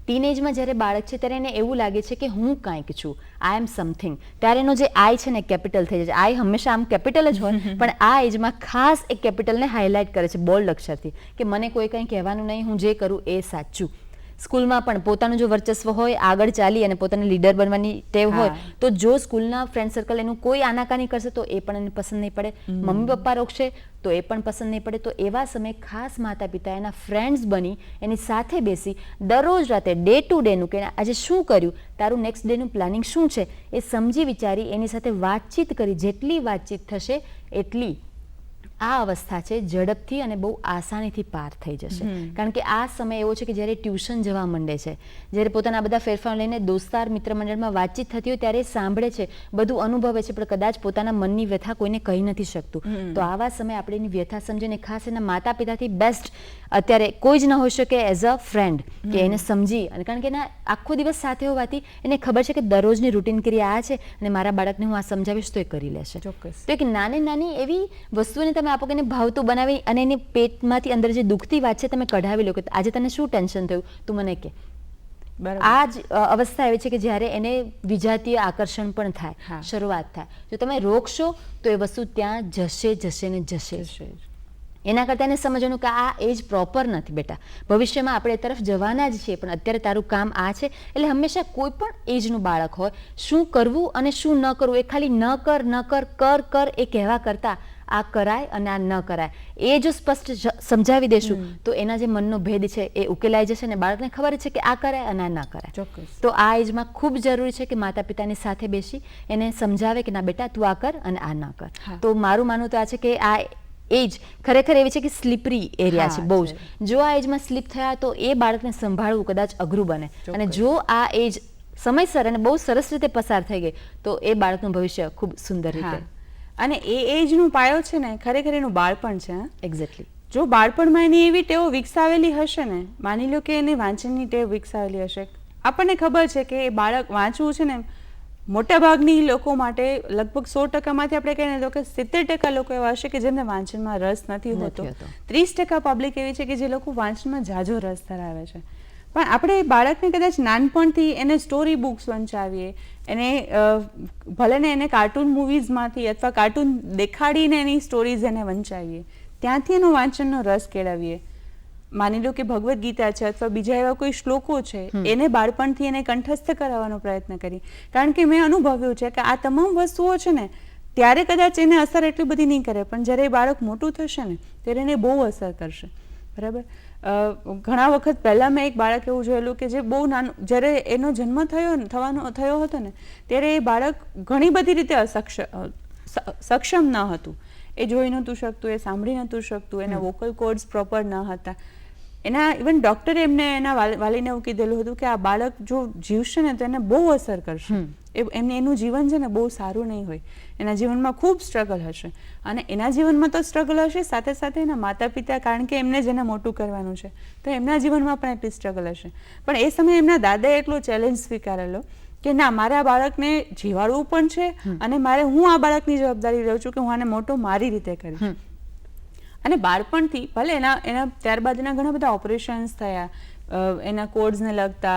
ટીનેજમાં જ્યારે બાળક છે ત્યારે એને એવું લાગે છે કે હું કાંઈક છું, આઈ એમ સમથિંગ, ત્યારે એનો જે આઈ છે ને કેપિટલ થઈ જાય છે. આઈ હંમેશા આમ કેપિટલ જ હોય, પણ આ એજમાં ખાસ એ કેપિટલને હાઇલાઇટ કરે છે બોલ્ડ અક્ષરથી કે મને કોઈ કંઈ કહેવાનું નહીં, હું જે કરું એ સાચું. સ્કૂલમાં પણ પોતાનું જો વર્ચસ્વ હોય, આગળ ચાલી અને પોતાને લીડર બનવાની ટેવ હોય, તો જો સ્કૂલના ફ્રેન્ડ સર્કલ એનું કોઈ આનાકાની કરશે તો એ પણ એને પસંદ નહીં પડે, મમ્મી પપ્પા રોકશે તો એ પણ પસંદ નહીં પડે. તો એવા સમયે ખાસ માતા પિતા એના ફ્રેન્ડ્સ બની એની સાથે બેસી દરરોજ રાતે ડે ટુ ડેનું કે આજે શું કર્યું, તારું નેક્સ્ટ ડેનું પ્લાનિંગ શું છે, એ સમજી વિચારી એની સાથે વાતચીત કરી. જેટલી વાતચીત થશે એટલી આ અવસ્થા છે ઝડપથી અને બહુ આસાનીથી પાર થઈ જશે. કારણ કે આ સમય એવો છે કે જ્યારે ટ્યુશન જવા માંડે છે, જ્યારે પોતાના બધા ફેરફાર લઈને દોસ્તાર મિત્ર મંડળમાં વાતચીત થતી હોય ત્યારે સાંભળે છે, બધું અનુભવે છે, પણ કદાચ પોતાના મનની વ્યથા કોઈને કહી નથી શકતું. તો આવા સમયે આપણે એની વ્યથા સમજીને ખાસ એના માતા પિતાથી બેસ્ટ અત્યારે કોઈ જ ન હોઈ શકે એઝ અ ફ્રેન્ડ કે એને સમજી, અને કારણ કે એના આખો દિવસ સાથે હોવાથી એને ખબર છે કે દરરોજની રૂટીન ક્રિયા આ છે અને મારા બાળકને હું આ સમજાવીશ તો એ કરી લેશે. ચોક્કસ. તો એક નાની નાની એવી વસ્તુને તમે આપો કે એને ભાવતું બનાવી અને એની પેટમાંથી અંદર જે દુખતી વાત છે તમે કઢાવી લો કે આજે તને શું ટેન્શન થયું તું મને કે. આ જ અવસ્થા એવી છે કે જ્યારે એને વિજાતીય આકર્ષણ પણ થાય, શરૂઆત થાય. જો તમે રોકશો તો એ વસ્તુ ત્યાં જશે ને જશે. એના કરતાં એને સમજવાનું કે આ એજ પ્રોપર નથી બેટા, ભવિષ્યમાં આપણે એ તરફ જવાના જ છીએ, પણ અત્યારે તારું કામ આ છે. એટલે હંમેશા કોઈ પણ એજનું બાળક હોય, શું કરવું અને શું ન કરવું, એ ખાલી ન કર એ કહેવા કરતાં આ કરાય અને આ ન કરાય એ જો સ્પષ્ટ સમજાવી દેશું તો એના જે મનનો ભેદ છે એ ઉકેલાઈ જશે અને બાળકને ખબર છે કે આ કરાય અને આ ના કરાય. ચોક્કસ. તો આ એજમાં ખૂબ જરૂરી છે કે માતા પિતાની સાથે બેસી એને સમજાવે કે ના બેટા તું આ કર અને આ ના કર. તો મારું માનવું તો આ છે કે આ એજ ખરેખર એવી છે કે સ્લીપરી એરિયા છે બહુ જ. જો આ એજમાં સ્લીપ થયા તો એ બાળકને સંભાળવું કદાચ અઘરું બને, અને જો આ એજ સમયસર અને બહુ સરસ રીતે પસાર થઈ ગઈ તો એ બાળકનું ભવિષ્ય ખૂબ સુંદર રીતે. અને એ એજનું પાયો છે ને ખરેખર એનું બાળપણ છે. એક્ઝેક્ટલી. જો બાળપણમાં એની એવી ટેવો વિકસાવેલી હશે ને, માની લો કે એને વાંચનની ટેવ વિકસાવેલી હશે, આપણને ખબર છે કે એ બાળક વાંચવું છે ને, મોટાભાગની લોકો માટે લગભગ 100%માંથી આપણે કહીએ તો કે 70% લોકો એવા હશે કે જેમને વાંચનમાં રસ નથી હોતો. 30% પબ્લિક એવી છે કે જે લોકો વાંચનમાં ઝાઝો રસ ધરાવે છે. પણ આપણે બાળકને કદાચ નાનપણથી એને સ્ટોરી બુક્સ વંચાવીએ, એને ભલે ને એને કાર્ટૂન મૂવીઝમાંથી અથવા કાર્ટૂન દેખાડીને એની સ્ટોરીઝ એને વંચાવીએ, ત્યાંથી એનો વાંચનનો રસ કેળવીએ. માની લો કે ભગવદ્ ગીતા છે અથવા બીજા એવા કોઈ શ્લોકો છે, એને બાળપણથી એને કંઠસ્થ કરાવવાનો પ્રયત્ન કરી. કારણ કે મેં અનુભવ્યું છે કે આ તમામ વસ્તુઓ છે ને ત્યારે કદાચ એને અસર એટલી બધી નહીં કરે, પણ જ્યારે એ બાળક મોટું થશે ને ત્યારે એને બહુ અસર કરશે. બરાબર. ઘણા વખત પહેલાં મેં એક બાળક એવું જોયેલું કે જે બહુ નાનું, જ્યારે એનો જન્મ થયો હતો ને ત્યારે એ બાળક ઘણી બધી રીતે સક્ષમ ન હતું. એ જોઈ નહોતું શકતું, એ સાંભળી નહોતું શકતું, એના વોકલ કોર્ડ્સ પ્રોપર ન હતા. એના ઇવન ડૉક્ટરે એમને એના વાલીને એવું કીધેલું હતું કે આ બાળક જો જીવશે ને તો એને બહુ અસર કરશે, એનું જીવન છે ને બહુ સારું નહીં હોય, એના જીવનમાં ખૂબ સ્ટ્રગલ હશે. અને એના જીવનમાં તો સ્ટ્રગલ હશે, સાથે સાથે એના માતા પિતા, કારણ કે એમને જ એને મોટું કરવાનું છે, તો એમના જીવનમાં પણ એટલી સ્ટ્રગલ હશે. પણ એ સમયે એમના દાદાએ એટલો ચેલેન્જ સ્વીકારેલો કે ના, મારે આ બાળકને જીવાડવું પણ છે અને હું આ બાળકની જવાબદારી લઉં છું કે હું આને મોટો મારી રીતે કરીશ. અને બાળપણથી ભલે એના ત્યારબાદ એના ઘણા બધા ઓપરેશન્સ થયા, એના કોર્ડ્સને લગતા,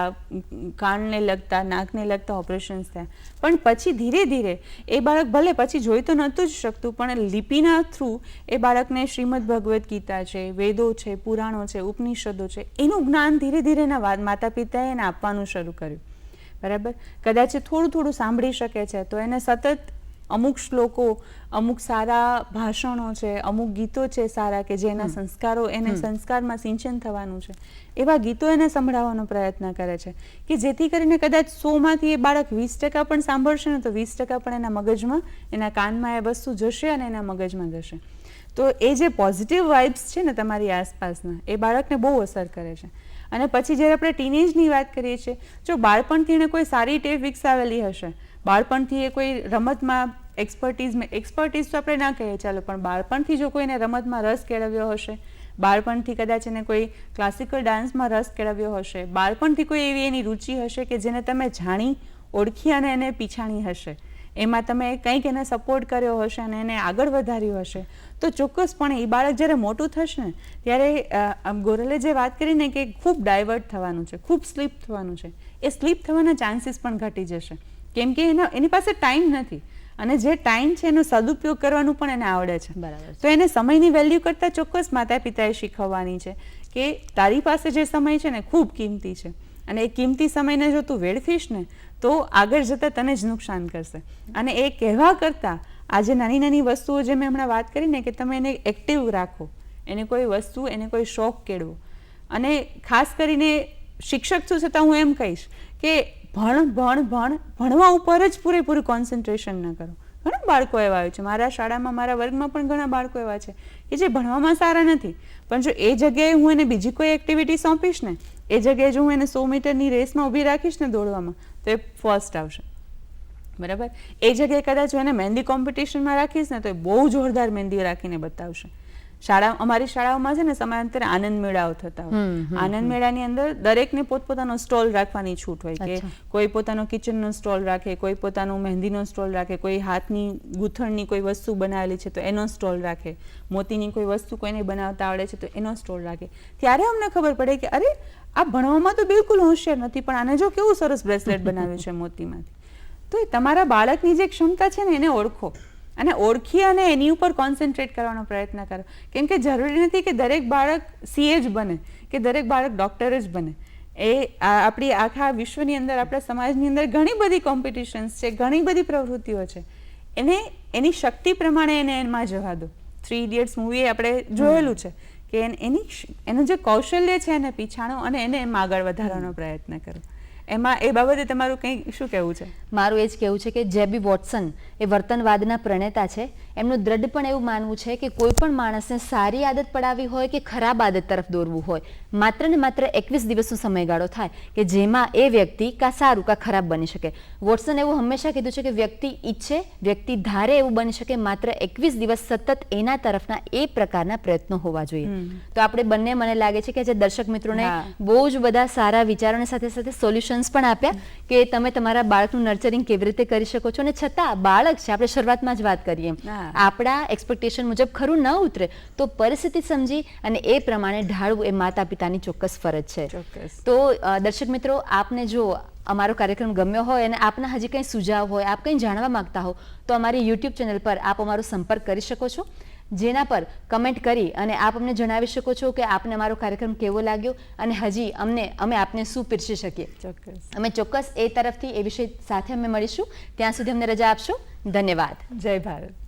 કાનને લગતા, નાકને લગતા ઓપરેશન્સ થયા, પણ પછી ધીરે ધીરે એ બાળક ભલે પછી જોઈ તો નહોતું જ શકતું, પણ લિપિના થ્રુ એ બાળકને શ્રીમદ ભગવદ્ ગીતા છે, વેદો છે, પુરાણો છે, ઉપનિષદો છે, એનું જ્ઞાન ધીરે ધીરે એના માતા પિતાએ એને આપવાનું શરૂ કર્યું. બરાબર. કદાચ થોડું થોડું સાંભળી શકે છે તો એને સતત અમુક શ્લોકો, અમુક સારા ભાષણો છે, અમુક ગીતો છે સારા કે જે એના સંસ્કારમાં સિંચન થવાનું છે, એવા ગીતો એને સંભળાવવાનો પ્રયત્ન કરે છે કે જેથી કરીને કદાચ 100માંથી એ બાળક 20% પણ સાંભળશે ને તો 20% પણ એના મગજમાં, એના કાનમાં એ વસ્તુ જશે અને એના મગજમાં જશે. તો એ જે પોઝિટિવ વાઇબ્સ છે ને તમારી આસપાસના, એ બાળકને બહુ અસર કરે છે. અને પછી જ્યારે આપણે ટીનેજની વાત કરીએ છીએ, જો બાળપણથી એને કોઈ સારી ટેવ વિકસાવેલી હશે, બાળપણથી એ કોઈ રમતમાં એક્સપર્ટીઝ તો આપણે ના કહીએ ચાલો, પણ બાળપણથી જો કોઈને રમતમાં રસ કેળવ્યો હશે, બાળપણથી કદાચ એને કોઈ ક્લાસિકલ ડાન્સમાં રસ કેળવ્યો હશે, બાળપણથી કોઈ એવી એની રુચિ હશે કે જેને તમે જાણી, ઓળખી અને એને પીછાણી હશે, એમાં તમે કંઈક એને સપોર્ટ કર્યો હશે અને એને આગળ વધાર્યું હશે, તો ચોક્કસપણે એ બાળક જ્યારે મોટું થશે ને ત્યારે ગોરલે જે વાત કરીને કે ખૂબ ડાયવર્ટ થવાનું છે, ખૂબ સ્લીપ થવાનું છે, એ સ્લીપ થવાના ચાન્સીસ પણ ઘટી જશે, કેમ કે એની પાસે ટાઈમ નથી. અને જે ટાઈમ છે એનો સદુપયોગ કરવાનું પણ એને આવડે છે. બરાબર. તો એને સમયની વેલ્યુ કરતાં ચોક્કસ માતા પિતાએ શીખવવાની છે કે તારી પાસે જે સમય છે ને ખૂબ કિંમતી છે, અને એ કિંમતી સમયને જો તું વેડફીશ ને તો આગળ જતાં તને જ નુકસાન કરશે. અને એ કહેવા કરતાં આજે નાની નાની વસ્તુઓ જે મેં હમણાં વાત કરી ને કે તમે એને એક્ટિવ રાખો, એને કોઈ વસ્તુ, એને કોઈ શોખ કેળવો. અને ખાસ કરીને શિક્ષક છું છતાં હું એમ કહીશ કે ભણવા ઉપર જ પૂરેપૂરું કોન્સન્ટ્રેશન ન કરો. ઘણા બાળકો એવા હોય છે, મારા શાળામાં, મારા વર્ગમાં પણ ઘણા બાળકો એવા છે કે જે ભણવામાં સારા નથી, પણ જો એ જગ્યાએ હું એને બીજી કોઈ એક્ટિવિટી સોંપીશ ને, એ જગ્યાએ જો હું એને 100 મીટરની રેસમાં ઊભી રાખીશ ને દોડવામાં, તો એ ફર્સ્ટ આવશે. બરાબર. એ જગ્યાએ કદાચ હું એને મહેંદી કોમ્પિટિશનમાં રાખીશ ને તો એ બહુ જોરદાર મહેંદી રાખીને બતાવશે. અમારી શાળાઓમાં છે ને સમયાંતરે આનંદ મેળાઓ થતા હોય. આનંદ મેળાની અંદર દરેકને પોતપોતાનો સ્ટોલ રાખવાની છૂટ હોય કે કોઈ પોતાનો કિચનનો સ્ટોલ રાખે, કોઈ પોતાનો મહેંદીનો સ્ટોલ રાખે, કોઈ હાથની ગૂંથણની કોઈ વસ્તુ બનાવેલી છે તો એનો સ્ટોલ રાખે, મોતીની કોઈ વસ્તુ કોઈને બનાવતા આવડે છે તો એનો સ્ટોલ રાખે. ત્યારે અમને ખબર પડે કે અરે આ ભણવામાં તો બિલકુલ હોશિયાર નથી, પણ આને જો કેવું સરસ બ્રેસલેટ બનાવ્યું છે મોતીમાંથી. તો એ તમારા બાળકની જે ક્ષમતા છે ને એને ઓળખો અને ઓળખી અને એની ઉપર કોન્સન્ટ્રેટ કરવાનો પ્રયત્ન કરો. કેમ કે જરૂરી નથી કે દરેક બાળક CA જ બને કે દરેક બાળક ડૉક્ટર જ બને. એ આપણી આખા વિશ્વની અંદર, આપણા સમાજની અંદર ઘણી બધી કોમ્પિટિશન્સ છે, ઘણી બધી પ્રવૃત્તિઓ છે, એને એની શક્તિ પ્રમાણે એને એમાં જવા દો. 3 Idiots મૂવી આપણે જોયેલું છે કે એનું જે કૌશલ્ય છે એને પીછાણો અને એને એમ આગળ વધારવાનો પ્રયત્ન કરો. એમાં એ બાબતે તમારું કંઈ શું કહેવું છે? મારું એ જ કહેવું છે કે જેબી વોટસન એ વર્તનવાદના પ્રણેતા છે. એમનું દ્રઢપણ એવું માનવું છે કે કોઈ પણ માણસને સારી આદત પડાવવી હોય કે ખરાબ આદત તરફ દોરવું હોય, માત્ર ને માત્ર 21 દિવસનો સમયગાળો થાય કે જેમાં એ વ્યક્તિ કાં સારું કાં ખરાબ બની શકે. વોટસન એવું હંમેશા કીધું છે કે વ્યક્તિ ઈચ્છે, વ્યક્તિ ધારે એવું બની શકે, માત્ર 21 દિવસ સતત એના તરફના એ પ્રકારના પ્રયત્નો હોવા જોઈએ. તો આપણે બંને, મને લાગે છે કે જે દર્શક મિત્રોને બહુ જ બધા સારા વિચારોની સાથે સાથે સોલ્યુશન્સ પણ આપ્યા કે તમે તમારા બાળકનું નર્ચરિંગ કેવી રીતે કરી શકો છો. અને છતાં બાળક છે, આપણે શરૂઆતમાં જ વાત કરીએ, આપણા એક્સપેક્ટેશન મુજબ ખરું ન ઉતરે તો પરિસ્થિતિ સમજી અને એ પ્રમાણે ઢાળવું એ માતા પિતાની ચોક્કસ ફરજ છે. તો દર્શક મિત્રો, આપને જો અમારો કાર્યક્રમ ગમ્યો હોય અને આપના હજી કંઈ સુઝાવ હોય, આપ કંઈ જાણવા માંગતા હો, તો અમારી યુટ્યુબ ચેનલ પર આપ અમારો સંપર્ક કરી શકો છો, જેના પર કમેન્ટ કરી અને આપ અમને જણાવી શકો છો કે આપને અમારો કાર્યક્રમ કેવો લાગ્યો અને હજી અમે આપને શું પીરસી શકીએ. અમે ચોક્કસ એ તરફથી એ વિષય સાથે અમે મળીશું. ત્યાં સુધી અમને રજા આપશો. ધન્યવાદ. જય ભારત.